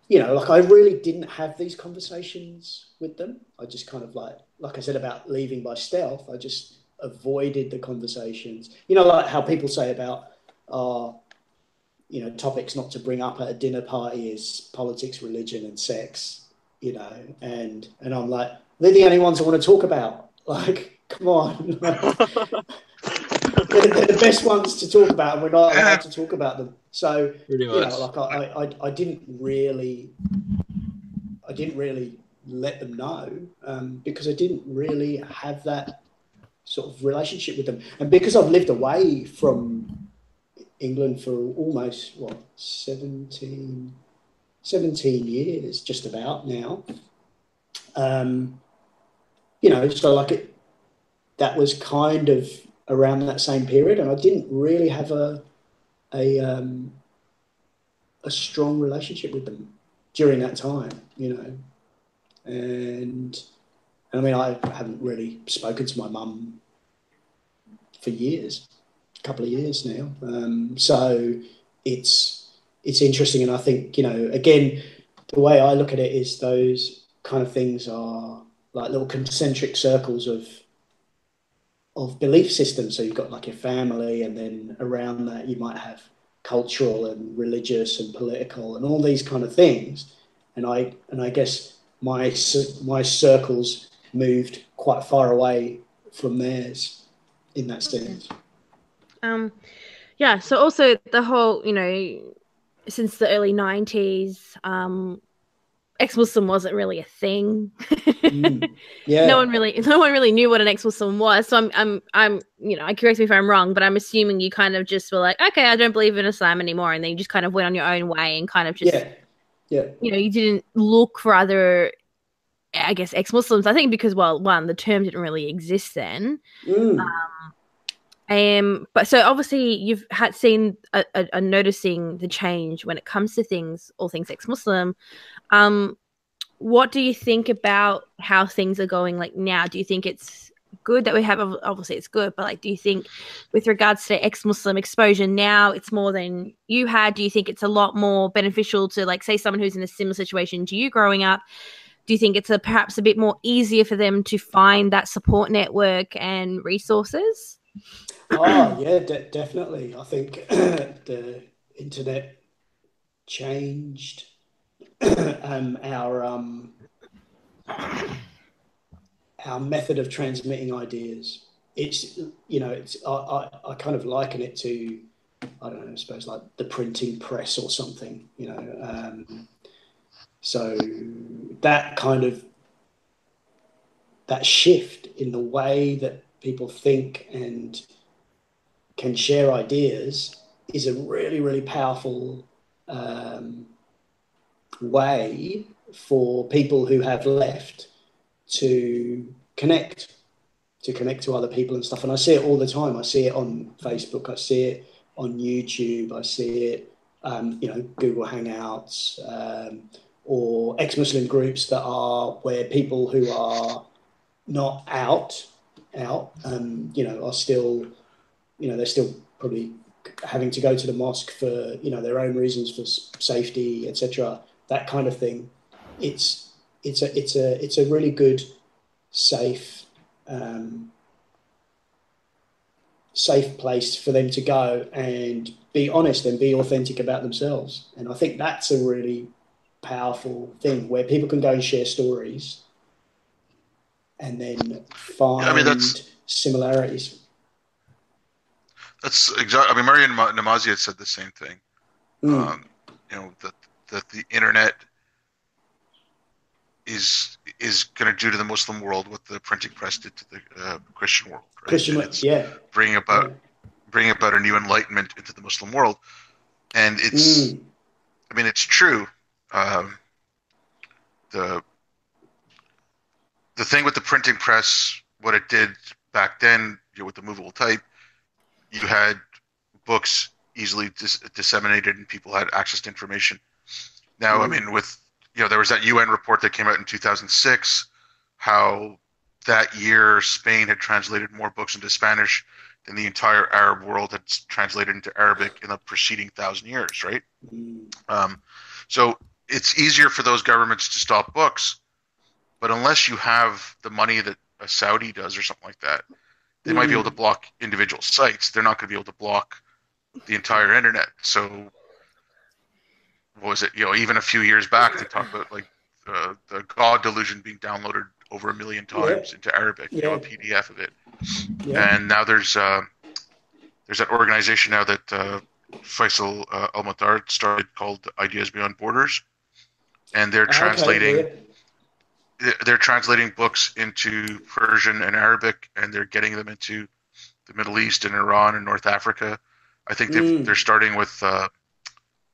you know, like I really didn't have these conversations with them. I just kind of like I said about leaving by stealth, I just avoided the conversations. You know, like how people say about, you know, topics not to bring up at a dinner party is politics, religion, and sex, you know, and I'm like, they're the only ones I want to talk about. Like, come on. They're the best ones to talk about, and we're not allowed to talk about them. So, you know, like I didn't really let them know because I didn't really have that sort of relationship with them. And because I've lived away from England for almost 17 years, just about now. So like that was kind of around that same period, and I didn't really have a strong relationship with them during that time, and I mean, I haven't really spoken to my mum for years, a couple of years now. So it's interesting, and I think again, the way I look at it is those kind of things are like little concentric circles of belief systems. So you've got like your family, and then around that you might have cultural and religious and political and all these kind of things. And I guess my circles moved quite far away from theirs in that sense. Yeah. So also the whole, since the early 90s, ex-Muslim wasn't really a thing. Yeah. No one really knew what an ex-Muslim was. So I'm correct me if I'm wrong, but I'm assuming you kind of just were like, okay, I don't believe in Islam anymore, and then you just kind of went on your own way and kind of just you didn't look for other, I guess, ex-Muslims. I think because, well, one, the term didn't really exist then. But so obviously you've seen a noticing the change when it comes to all things ex-Muslim. What do you think about how things are going like now? Do you think it's good that we have, obviously it's good, but like, do you think with regards to ex-Muslim exposure now, it's more than you had? Do you think it's a lot more beneficial to, like, say someone who's in a similar situation to you growing up? Do you think it's perhaps a bit more easier for them to find that support network and resources? Oh, yeah, definitely. I think the internet changed our method of transmitting ideas. It's I kind of liken it to, I don't know, I suppose like the printing press or something. So that kind of that shift in the way that people think and can share ideas is a really, really powerful way for people who have left to connect to other people and stuff. And I see it all the time. I see it on Facebook. I see it on YouTube. I see it, Google Hangouts, or ex-Muslim groups that are where people who are not out, are still, they're still probably having to go to the mosque for, their own reasons for safety, etc. That kind of thing. It's a really good, safe place for them to go and be honest and be authentic about themselves. And I think that's a really powerful thing where people can go and share stories and then find similarities. That's exactly. I mean, Maryam Namazi had said the same thing. That the internet is going to do to the Muslim world what the printing press did to the Christian world. Right? Bringing about a new enlightenment into the Muslim world, and it's. I mean, it's true. The thing with the printing press, what it did back then, with the movable type, you had books easily disseminated and people had access to information. Now, I mean, there was that UN report that came out in 2006, how that year Spain had translated more books into Spanish than the entire Arab world had translated into Arabic in the preceding 1,000 years, right? So it's easier for those governments to stop books, but unless you have the money that a Saudi does or something like that, they might be able to block individual sites. They're not going to be able to block the entire internet. So, what was it? Even a few years back, they talked about like the God Delusion being downloaded over 1 million times into Arabic, a PDF of it. And now there's that organization now that Faisal Al-Matar started called Ideas Beyond Borders, and they're translating. They're translating books into Persian and Arabic, and they're getting them into the Middle East and Iran and North Africa. I think they're starting with the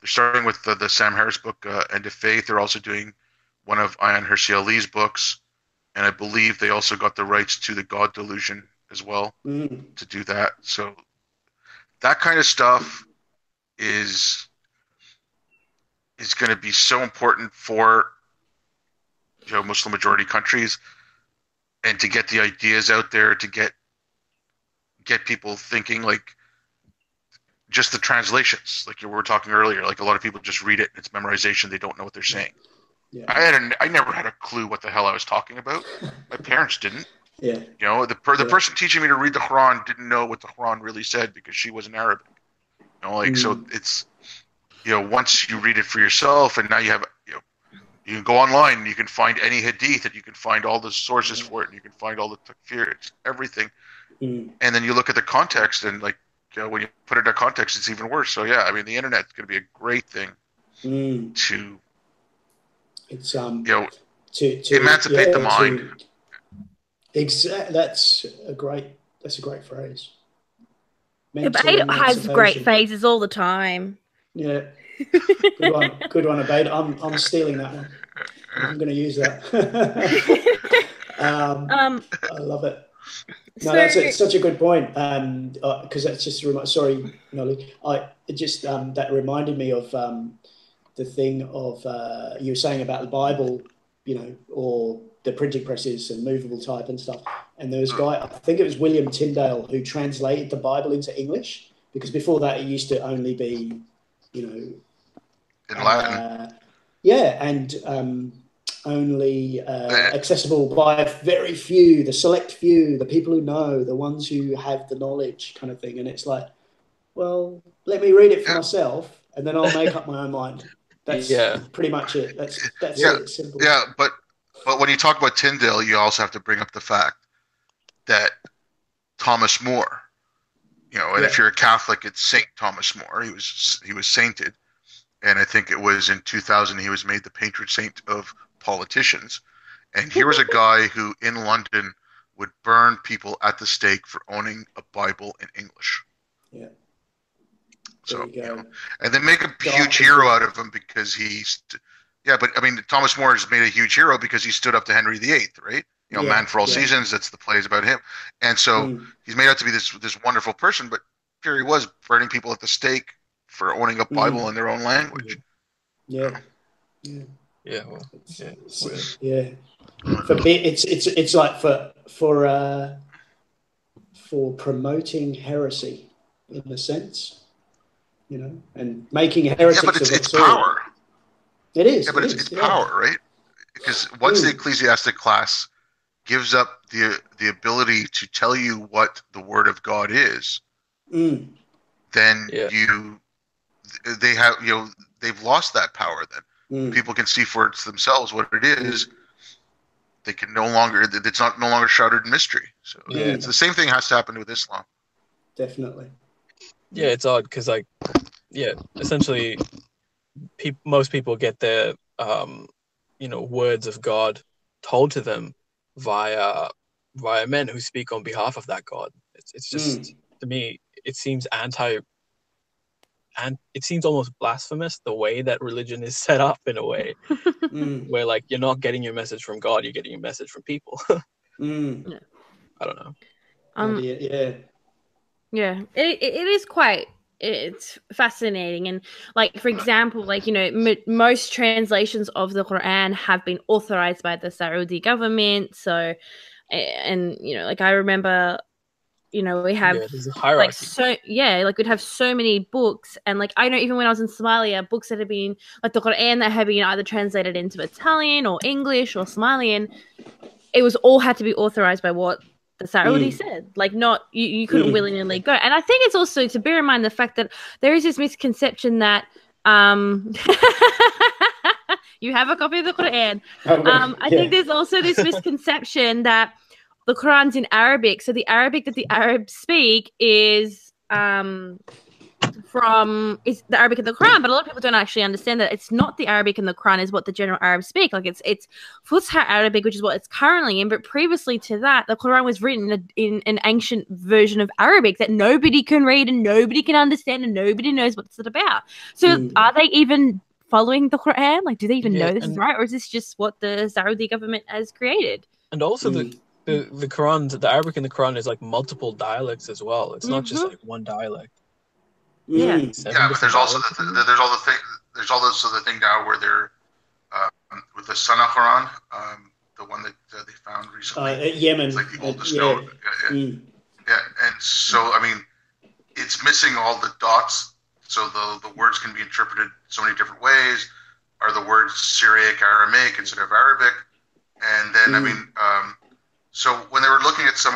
Sam Harris book, End of Faith. They're also doing one of Ayaan Hirsi Ali's books, and I believe they also got the rights to the God Delusion as well to do that. So that kind of stuff is going to be so important for Muslim majority countries, and to get the ideas out there, to get people thinking, like just the translations, like you were talking earlier, like a lot of people just read it, it's memorization, they don't know what they're saying. Yeah. I never had a clue what the hell I was talking about. My parents didn't. Yeah. The person teaching me to read the Quran didn't know what the Quran really said because she wasn't Arabic. So it's once you read it for yourself, and now you have you can go online and you can find any hadith, and you can find all the sources for it, and you can find all the takfir, it's everything. And then you look at the context, and when you put it in context, it's even worse. So yeah, I mean, the internet's going to be a great thing to to emancipate the mind. That's a great phrase. Obaid has great phases all the time. Yeah, good one, Obaid. I'm stealing that one. I'm going to use that. I love it. No, that's such a good point. Because that's just sorry, Nulli. That reminded me of the thing of you were saying about the Bible, or the printing presses and movable type and stuff. And there was a guy, I think it was William Tyndale, who translated the Bible into English, because before that it used to only be, in Latin. And only accessible by very few, the select few, the people who know, the ones who have the knowledge, kind of thing. And it's like, well, let me read it for myself, and then I'll make up my own mind. That's pretty much it. That's it. It's simple. Yeah, but when you talk about Tyndale, you also have to bring up the fact that Thomas More, and if you're a Catholic, it's Saint Thomas More. He was sainted, and I think it was in 2000 he was made the patron saint of politicians. And here was a guy who in London would burn people at the stake for owning a Bible in English. Yeah. So, and they make a huge hero out of him because but I mean, Thomas More has made a huge hero because he stood up to Henry VIII, right? Man for all seasons. That's the plays about him, and so he's made out to be this wonderful person. But here he was burning people at the stake for owning a Bible in their own language. Yeah. Yeah. For me, it's like for promoting heresy in a sense, and making heretics. Yeah, but it's power. It is. Yeah, but it's power, right? Because once the ecclesiastic class gives up the ability to tell you what the Word of God is, then they've lost that power. Then people can see for themselves what it is. They can no longer. It's no longer shrouded in mystery. So it's the same thing has to happen with Islam. Definitely. Yeah, it's odd because essentially, most people get their words of God told to them via men who speak on behalf of that God. It's just to me, it seems it seems almost blasphemous the way that religion is set up in a way where you're not getting your message from God, you're getting your message from people. I don't know. It is quite. It's fascinating, and for example, most translations of the Quran have been authorized by the Saudi government. So, and I remember, we have there's a hierarchy. We'd have so many books, and I know even when I was in Somalia, books that have been the Quran that have been either translated into Italian or English or Somalian, it was all had to be authorized by what the Saudi said. Not you couldn't willingly go. And I think it's also to bear in mind the fact that there is this misconception that you have a copy of the Quran. I think there's also this misconception that the Quran's in Arabic, so the Arabic that the Arabs speak is from is the Arabic in the Quran, but a lot of people don't actually understand that it's not the Arabic in the Quran is what the general Arabs speak. Like it's Fusha Arabic, which is what it's currently in. But previously to that, the Quran was written in an ancient version of Arabic that nobody can read and nobody can understand and nobody knows what's it about. So are they even following the Quran? Like, do they even know this is right, or is this just what the Saudi government has created? And also the Quran, the Arabic in the Quran is like multiple dialects as well. It's not just like one dialect. Yeah, but there's also the thing now where they're with the Sunnah Quran, the one that they found recently at Yemen. It's like the oldest known. Yeah, and so I mean, it's missing all the dots. So the words can be interpreted so many different ways. Are the words Syriac, Aramaic instead of Arabic? And then I mean, so when they were looking at this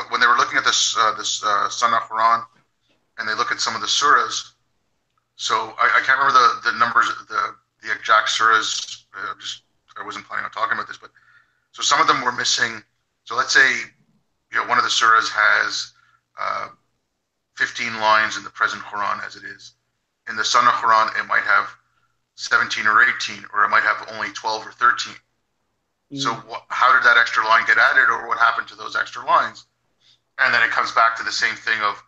Sunnah Quran, and they look at some of the surahs. So I can't remember the numbers, the exact surahs. I wasn't planning on talking about this, but so some of them were missing. So let's say one of the surahs has 15 lines in the present Quran as it is. In the Sunnah Quran, it might have 17 or 18, or it might have only 12 or 13. So how did that extra line get added, or what happened to those extra lines? And then it comes back to the same thing of,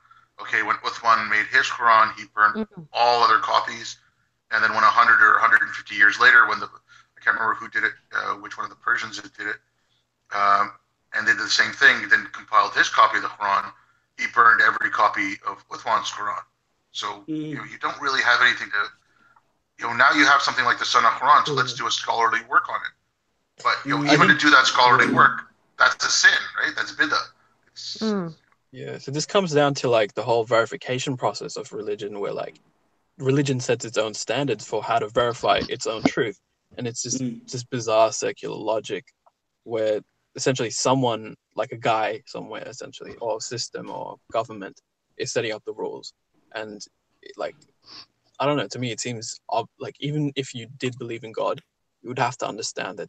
okay, when Uthman made his Quran, he burned all other copies. And then when 100 or 150 years later, I can't remember who did it, which one of the Persians did it, and did the same thing, then compiled his copy of the Quran, he burned every copy of Uthman's Quran. So you don't really have anything to, now you have something like the Sunnah Quran, so let's do a scholarly work on it. But even to do that scholarly work, that's a sin, right? That's bid'ah. Yeah, so this comes down to like the whole verification process of religion, where like religion sets its own standards for how to verify its own truth, and it's just bizarre circular logic, where essentially someone, like a guy somewhere, essentially, or system or government, is setting up the rules, and like I don't know. To me, it seems like even if you did believe in God, you would have to understand that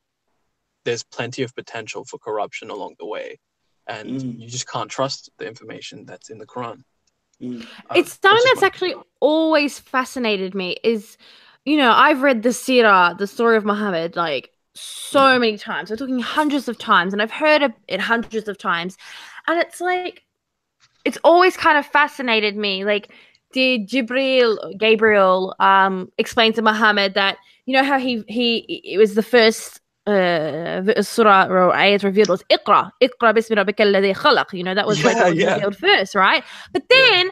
there's plenty of potential for corruption along the way. And you just can't trust the information that's in the Quran. It's something that's actually always fascinated me is, I've read the Sirah, the story of Muhammad, like so many times. We're talking hundreds of times, and I've heard it hundreds of times. And it's like, it's always kind of fascinated me. Like, did Gabriel explain to Muhammad that, how it was the first surah or ayat revealed was Iqra bismi rabbika alladhi khalaq. That was revealed first, right? But then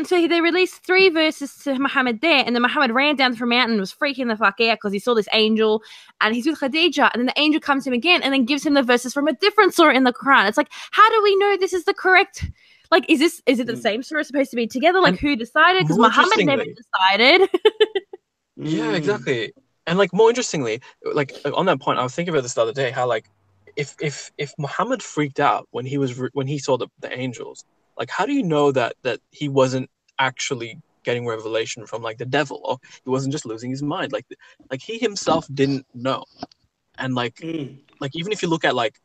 so they released 3 verses to Muhammad there, and then Muhammad ran down from the mountain and was freaking the fuck out because he saw this angel, and he's with Khadija, and then the angel comes to him again and then gives him the verses from a different surah in the Quran. It's like, how do we know this is the correct? Like, is it the same surah supposed to be together? Like, who decided? Because Muhammad never decided. Yeah, exactly. And like more interestingly, like on that point, I was thinking about this the other day. How like, if Muhammad freaked out when he saw the angels, like how do you know that he wasn't actually getting revelation from like the devil, or he wasn't just losing his mind? Like he himself didn't know. And like even if you look at like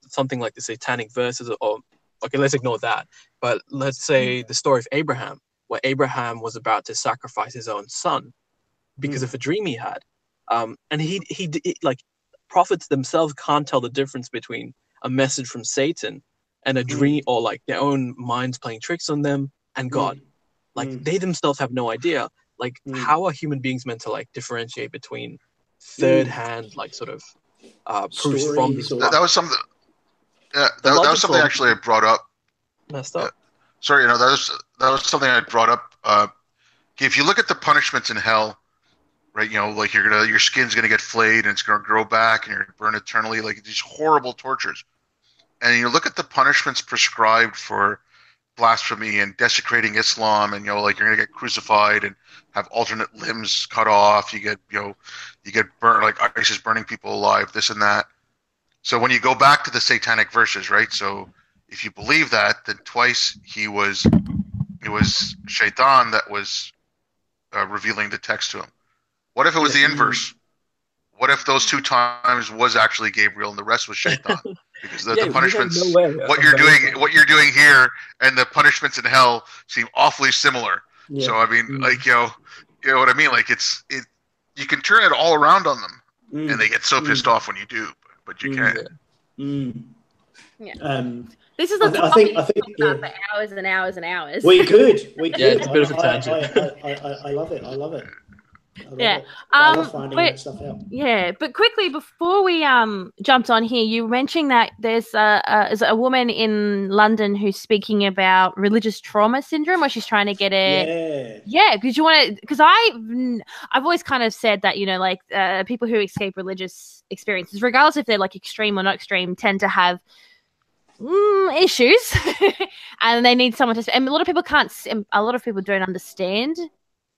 something like the satanic verses, or okay, let's ignore that. But let's say the story of Abraham, where Abraham was about to sacrifice his own son because of a dream he had. And he like prophets themselves can't tell the difference between a message from Satan and a dream, or like their own minds playing tricks on them and God. Like they themselves have no idea. Like how are human beings meant to like differentiate between third hand like sort of proofs from these? That was something. Yeah, that was something actually I brought up. Messed up. Sorry, that was something I brought up. If you look at the punishments in hell, right? Like your skin's gonna get flayed and it's gonna grow back and you're gonna burn eternally. Like these horrible tortures. And you look at the punishments prescribed for blasphemy and desecrating Islam, and like you're gonna get crucified and have alternate limbs cut off. You get burnt, like ISIS burning people alive, this and that. So when you go back to the satanic verses, right? So if you believe that, then twice it was Shaitan that was revealing the text to him. What if it was the inverse? What if those 2 times was actually Gabriel and the rest was Shaitan? Because the punishments, what you're doing here, and the punishments in hell seem awfully similar. Yeah. So I mean, like you know what I mean. Like you can turn it all around on them, and they get so pissed off when you do, but you can't. Yeah. This is a topic I think about for hours and hours and hours. We could. Yeah, it's a bit of a tangent. I love it. I love it. Yeah. I love finding that stuff out. Yeah, but quickly before we jumped on here, you mentioned that there's a woman in London who's speaking about religious trauma syndrome, where she's trying to get it. Yeah, because I've always kind of said that, you know, like people who escape religious experiences, regardless if they're like extreme or not extreme, tend to have issues, and they need someone to. And a lot of people don't understand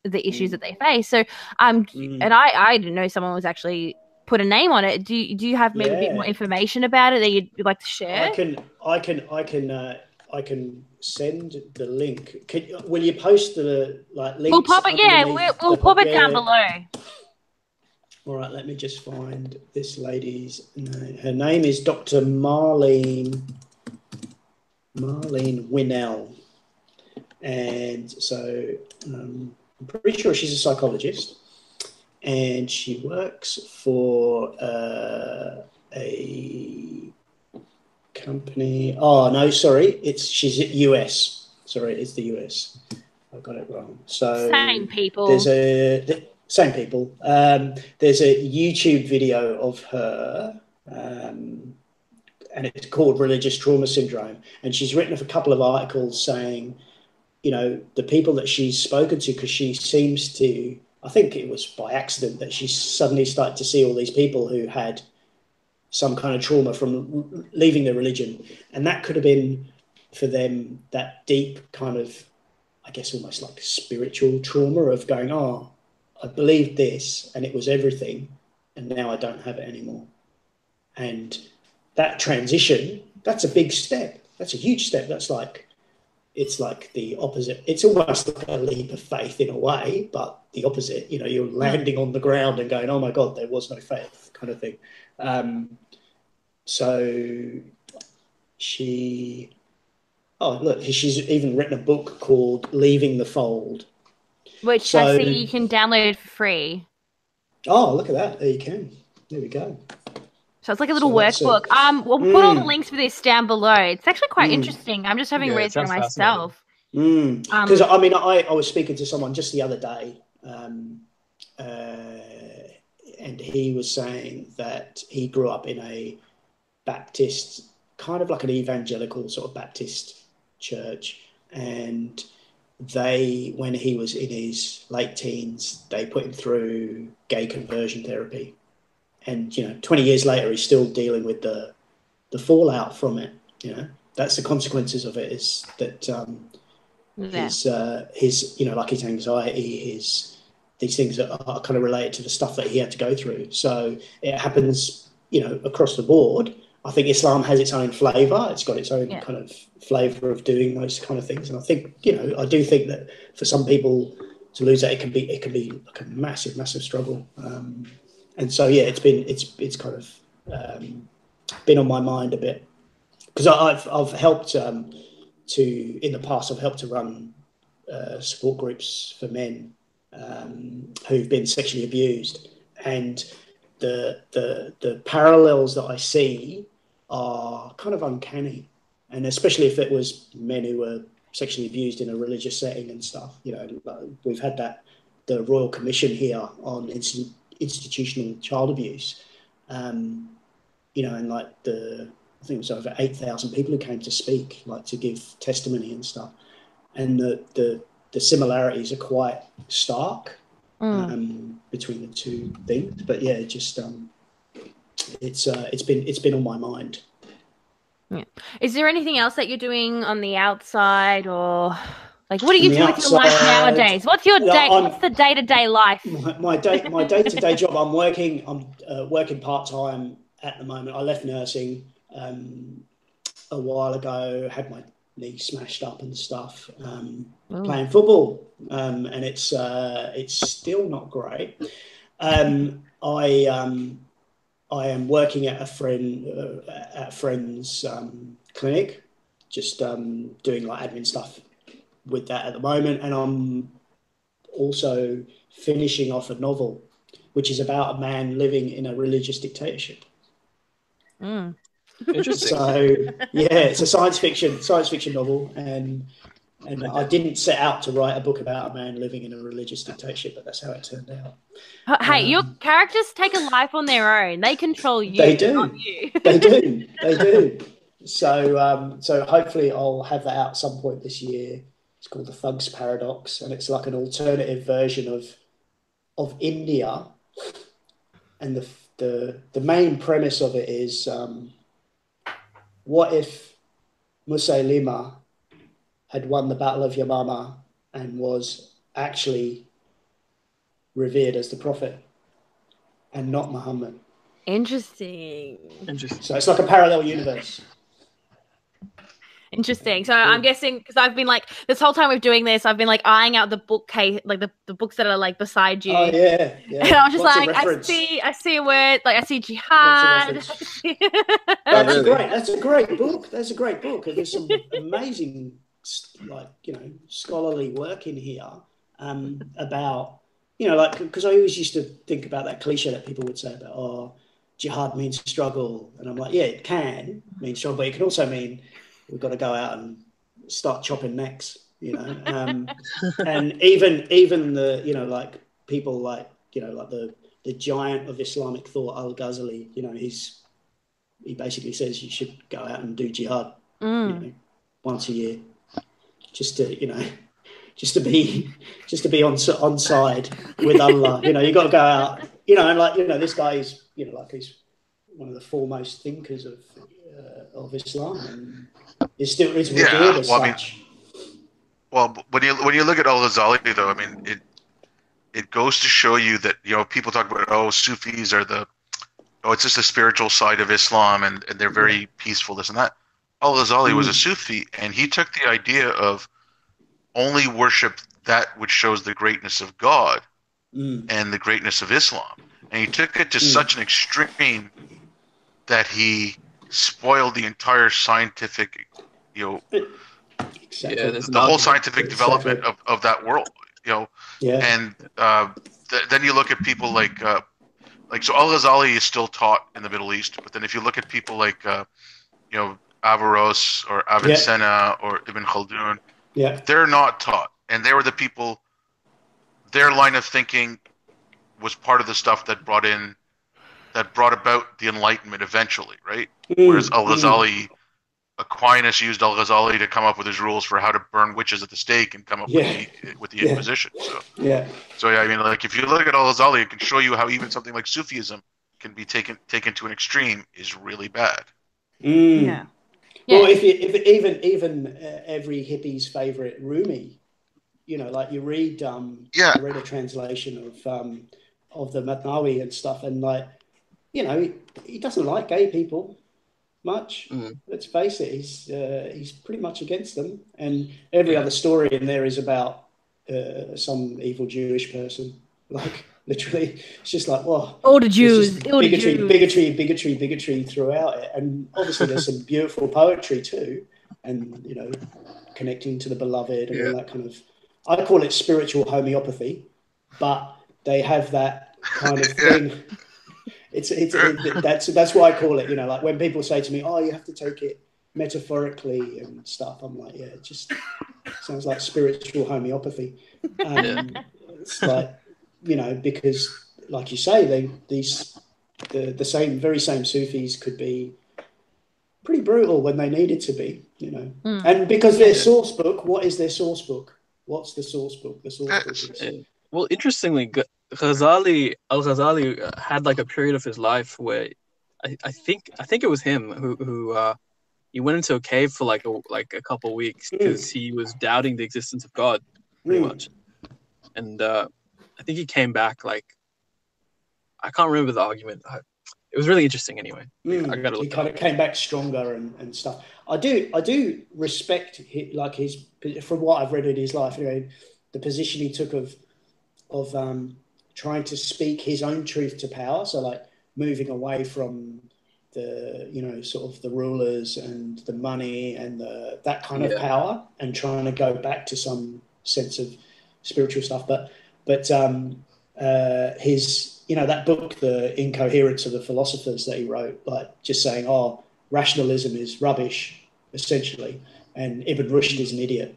the issues that they face. So, and I didn't know someone was actually put a name on it. Do you have maybe a bit more information about it that you'd like to share? I can send the link. Will you post the links? We'll pop it. Yeah, we'll pop it down below. All right, let me just find this lady's name. Her name is Dr. Marlene Winnell, and so I'm pretty sure she's a psychologist, and she works for a company. Oh no, sorry, she's at US. Sorry, it's the US. I got it wrong. So same people. Same people. There's a YouTube video of her, and it's called Religious Trauma Syndrome. And she's written a couple of articles saying, you know, the people that she's spoken to, because she seems to, I think it was by accident that she suddenly started to see all these people who had some kind of trauma from leaving their religion. And that could have been for them that deep kind of, I guess, almost like spiritual trauma of going, oh, I believed this and it was everything, and now I don't have it anymore. And that transition, that's a big step. That's a huge step. It's like the opposite. It's almost like a leap of faith in a way, but the opposite. You know, you're landing on the ground and going, oh my God, there was no faith, kind of thing. So she's even written a book called Leaving the Fold, which I see you can download for free. Oh, look at that. There you can. There we go. So it's like a little workbook. We'll put all the links for this down below. It's actually quite interesting. I'm just having read through myself. Because I mean, I was speaking to someone just the other day, and he was saying that he grew up in a Baptist, kind of like an evangelical sort of Baptist church, and when he was in his late teens, they put him through gay conversion therapy. And, 20 years later, he's still dealing with the fallout from it. That's the consequences of it, is that his like his anxiety, these things that are kind of related to the stuff that he had to go through. So it happens, across the board. I think Islam has its own flavour. It's got its own kind of flavour of doing those kind of things. And I think, I do think that for some people to lose that, it can be like a massive, massive struggle. And so, it's kind of been on my mind a bit, because I've helped in the past. I've helped to run support groups for men who've been sexually abused, and the parallels that I see are kind of uncanny, and especially if it was men who were sexually abused in a religious setting and stuff. We've had the Royal Commission here on institutional child abuse, and like I think it was over 8,000 people who came to speak, like to give testimony and stuff, and the similarities are quite stark between the two things. But yeah, just it's been on my mind. Yeah. Is there anything else that you're doing on the outside, or like what do you do with your life nowadays? What's your day? What's the day-to-day life? My day-to-day job. I'm working part-time at the moment. I left nursing a while ago. Had my knee smashed up and stuff. Playing football, and it's still not great. I am working at a friend's clinic, just doing like admin stuff with that at the moment, and I'm also finishing off a novel, which is about a man living in a religious dictatorship. Interesting. So yeah, it's a science fiction novel, and I didn't set out to write a book about a man living in a religious dictatorship, but that's how it turned out. Hey, your characters take a life on their own. They control you. They do. Not you. They do. They do. So hopefully I'll have that out at some point this year. It's called The Thug's Paradox, and it's like an alternative version of India. And the main premise of it is, what if Musaylima had won the Battle of Yamama and was actually revered as the prophet and not Muhammad? Interesting. So it's like a parallel universe. Interesting. So I'm guessing, because I've been like, this whole time we're doing this, I've been like eyeing out the bookcase, like the books that are like beside you. Oh yeah. And I'm just like, I see a word, like I see jihad. That's a great book. That's a great book. And there's some amazing, like, scholarly work in here about, like, because I always used to think about that cliche that people would say about, oh, jihad means struggle. And I'm like, yeah, it can mean struggle, but it can also mean we've got to go out and start chopping necks, and even the, like people like, like the giant of Islamic thought, Al-Ghazali, he basically says you should go out and do jihad, once a year, just to be on side with Allah. You got to go out, and like, this guy is, like, he's one of the foremost thinkers of Islam, and is revered as such. Well, when you look at Al-Ghazali, though, I mean, it goes to show you that, people talk about, Sufis are it's just the spiritual side of Islam, and they're very peaceful, this and that. Al-Ghazali was a Sufi, and he took the idea of only worship that which shows the greatness of God and the greatness of Islam, and he took it to such an extreme that he spoiled the entire scientific, exactly. the whole scientific development of that world, and then you look at people like so Al-Ghazali is still taught in the Middle East, but then if you look at people like Averroes or Avicenna or Ibn Khaldun, they're not taught, and they were the people, their line of thinking was part of the stuff that brought about the Enlightenment eventually, right? Whereas Al-Ghazali, Aquinas used Al-Ghazali to come up with his rules for how to burn witches at the stake and come up with the Inquisition. So I mean, like, if you look at Al-Ghazali, it can show you how even something like Sufism can be taken to an extreme is really bad. Well, if even every hippie's favorite Rumi, like you read, I read a translation of the Matnawi and stuff, and like, he doesn't like gay people much. Let's face it, he's pretty much against them. And every other story in there is about some evil Jewish person. Like, literally, it's just like, well, all the Jews, bigotry throughout it. And obviously, there's some beautiful poetry too, and connecting to the beloved and all that kind of. I call it spiritual homeopathy, but they have that kind of thing. That's why I call it, like when people say to me, oh, you have to take it metaphorically and stuff, I'm like, yeah, it just sounds like spiritual homeopathy. It's like, because like you say, the very same Sufis could be pretty brutal when they needed to be, and because their source book, what is their source book? What's the source book? The source book is... Well, interestingly, Al-Ghazali had like a period of his life where I think it was him who he went into a cave for like a couple of weeks because he was doubting the existence of God, pretty much. And I think he came back, like, I can't remember the argument. It was really interesting anyway. I gotta look. He kind of came back stronger and stuff. I do respect his, from what I've read in his life, the position he took of trying to speak his own truth to power. So like moving away from the, sort of the rulers and the money and that kind of power, and trying to go back to some sense of spiritual stuff. But But his, that book, The Incoherence of the Philosophers, that he wrote, like just saying, oh, rationalism is rubbish, essentially, and Ibn Rushd is an idiot.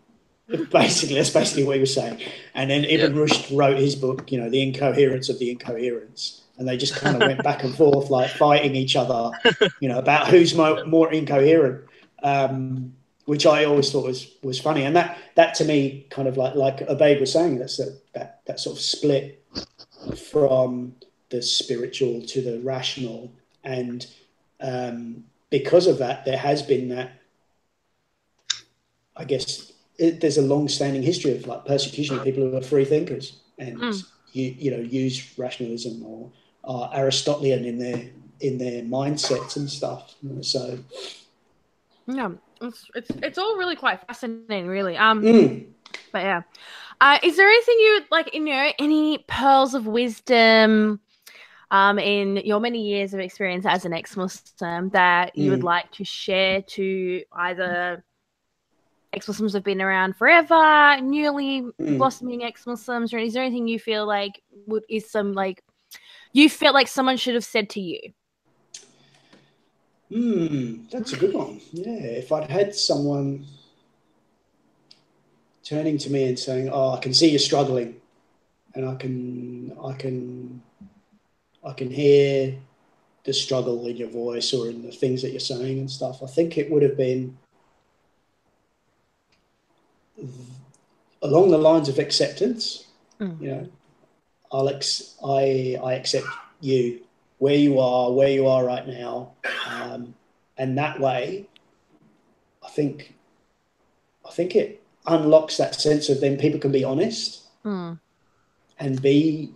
Basically, that's basically what he was saying. And then Ibn Rushd wrote his book, The Incoherence of the Incoherence, and they just kind of went back and forth, like fighting each other, about who's more incoherent. Which I always thought was funny, and that to me, kind of like Obaid was saying, that's that sort of split from the spiritual to the rational, and because of that, there has been that. I guess there's a long-standing history of like persecution of people who are free thinkers and use rationalism or are Aristotelian in their mindsets and stuff. So yeah. It's all really quite fascinating, really. But yeah, is there anything you would like? Any pearls of wisdom, in your many years of experience as an ex-Muslim that you would like to share to either ex-Muslims who've been around forever, newly blossoming ex-Muslims, or is there anything you feel like you felt like someone should have said to you? That's a good one. Yeah, if I'd had someone turning to me and saying, "Oh, I can see you're struggling, and I can hear the struggle in your voice or in the things that you're saying and stuff," I think it would have been along the lines of acceptance. I accept you where you are right now, and that way, I think it unlocks that sense of then people can be honest and be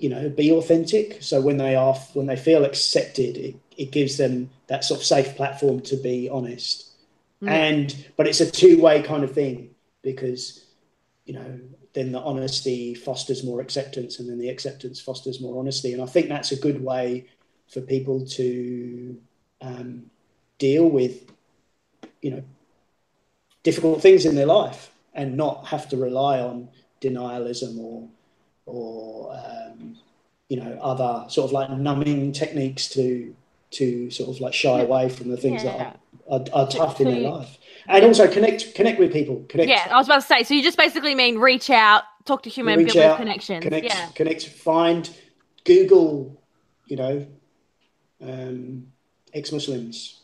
authentic. So when they feel accepted, it gives them that sort of safe platform to be honest. But it's a two-way kind of thing, because then the honesty fosters more acceptance, and then the acceptance fosters more honesty. And I think that's a good way for people to deal with, difficult things in their life and not have to rely on denialism or other sort of like numbing techniques to sort of like shy away from the things that are tough in their life. And also connect with people. Yeah, I was about to say, so you just basically mean reach out, talk to human, build those connections. Connect, find, Google, ex-Muslims.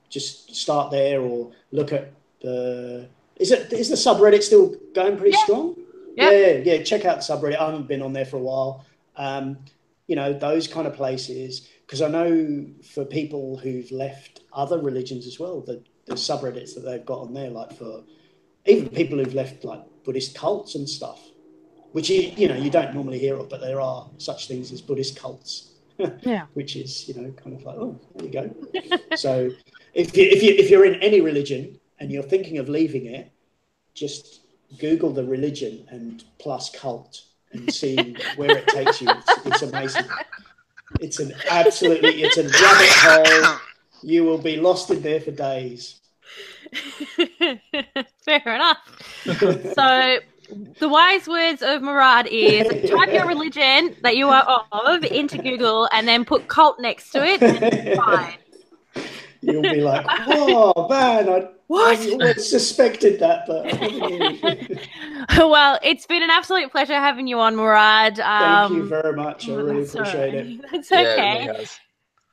Just start there, or look at is the subreddit still going pretty strong? Yeah. Check out the subreddit. I haven't been on there for a while. Those kind of places, because I know for people who've left other religions as well, the subreddits that they've got on there, like for even people who've left like Buddhist cults and stuff, which you don't normally hear of, but there are such things as Buddhist cults. Which is kind of like, oh, there you go. So if you're in any religion and you're thinking of leaving it, just Google the religion and plus cult and see where it takes you. It's amazing. It's a rabbit hole. You will be lost in there for days. Fair enough. So the wise words of Murad is type your religion that you are of into Google and then put cult next to it, and it's fine. You'll be like, oh man, I always suspected that, but well, it's been an absolute pleasure having you on, Murad. Thank you very much. I really appreciate it. That's okay.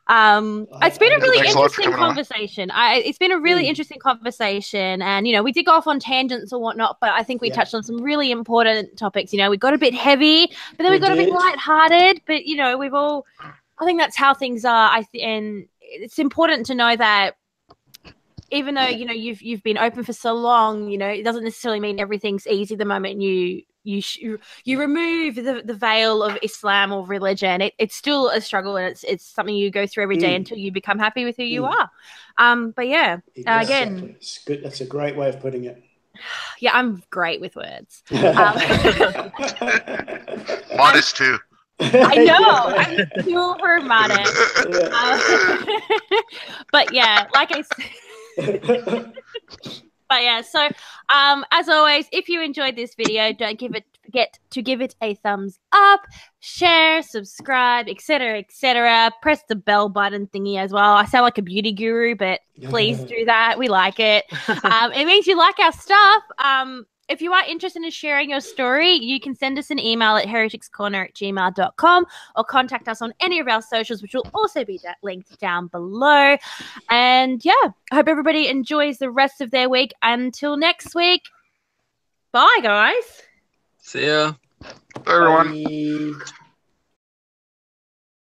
It's been a really interesting conversation. It's been a really interesting conversation, and we did go off on tangents or whatnot, but I think we touched on some really important topics. We got a bit heavy, but then we got a bit lighthearted. But I think that's how things are. And it's important to know that even though you've been open for so long, it doesn't necessarily mean everything's easy the moment you remove the veil of Islam or religion. It's still a struggle, and it's something you go through every day until you become happy with who you are. But again, it's good. That's a great way of putting it. Yeah, I'm great with words. Modest too. I know, I'm super modest. But yeah, like I said. But yeah, so as always, if you enjoyed this video, don't forget to give it a thumbs up, share, subscribe, etc., etc. Press the bell button thingy as well. I sound like a beauty guru, but please do that. We like it. It means you like our stuff. If you are interested in sharing your story, you can send us an email at hereticscorner@gmail.com or contact us on any of our socials, which will also be linked down below. And yeah, I hope everybody enjoys the rest of their week. Until next week, bye, guys. See ya. Bye, everyone. Bye.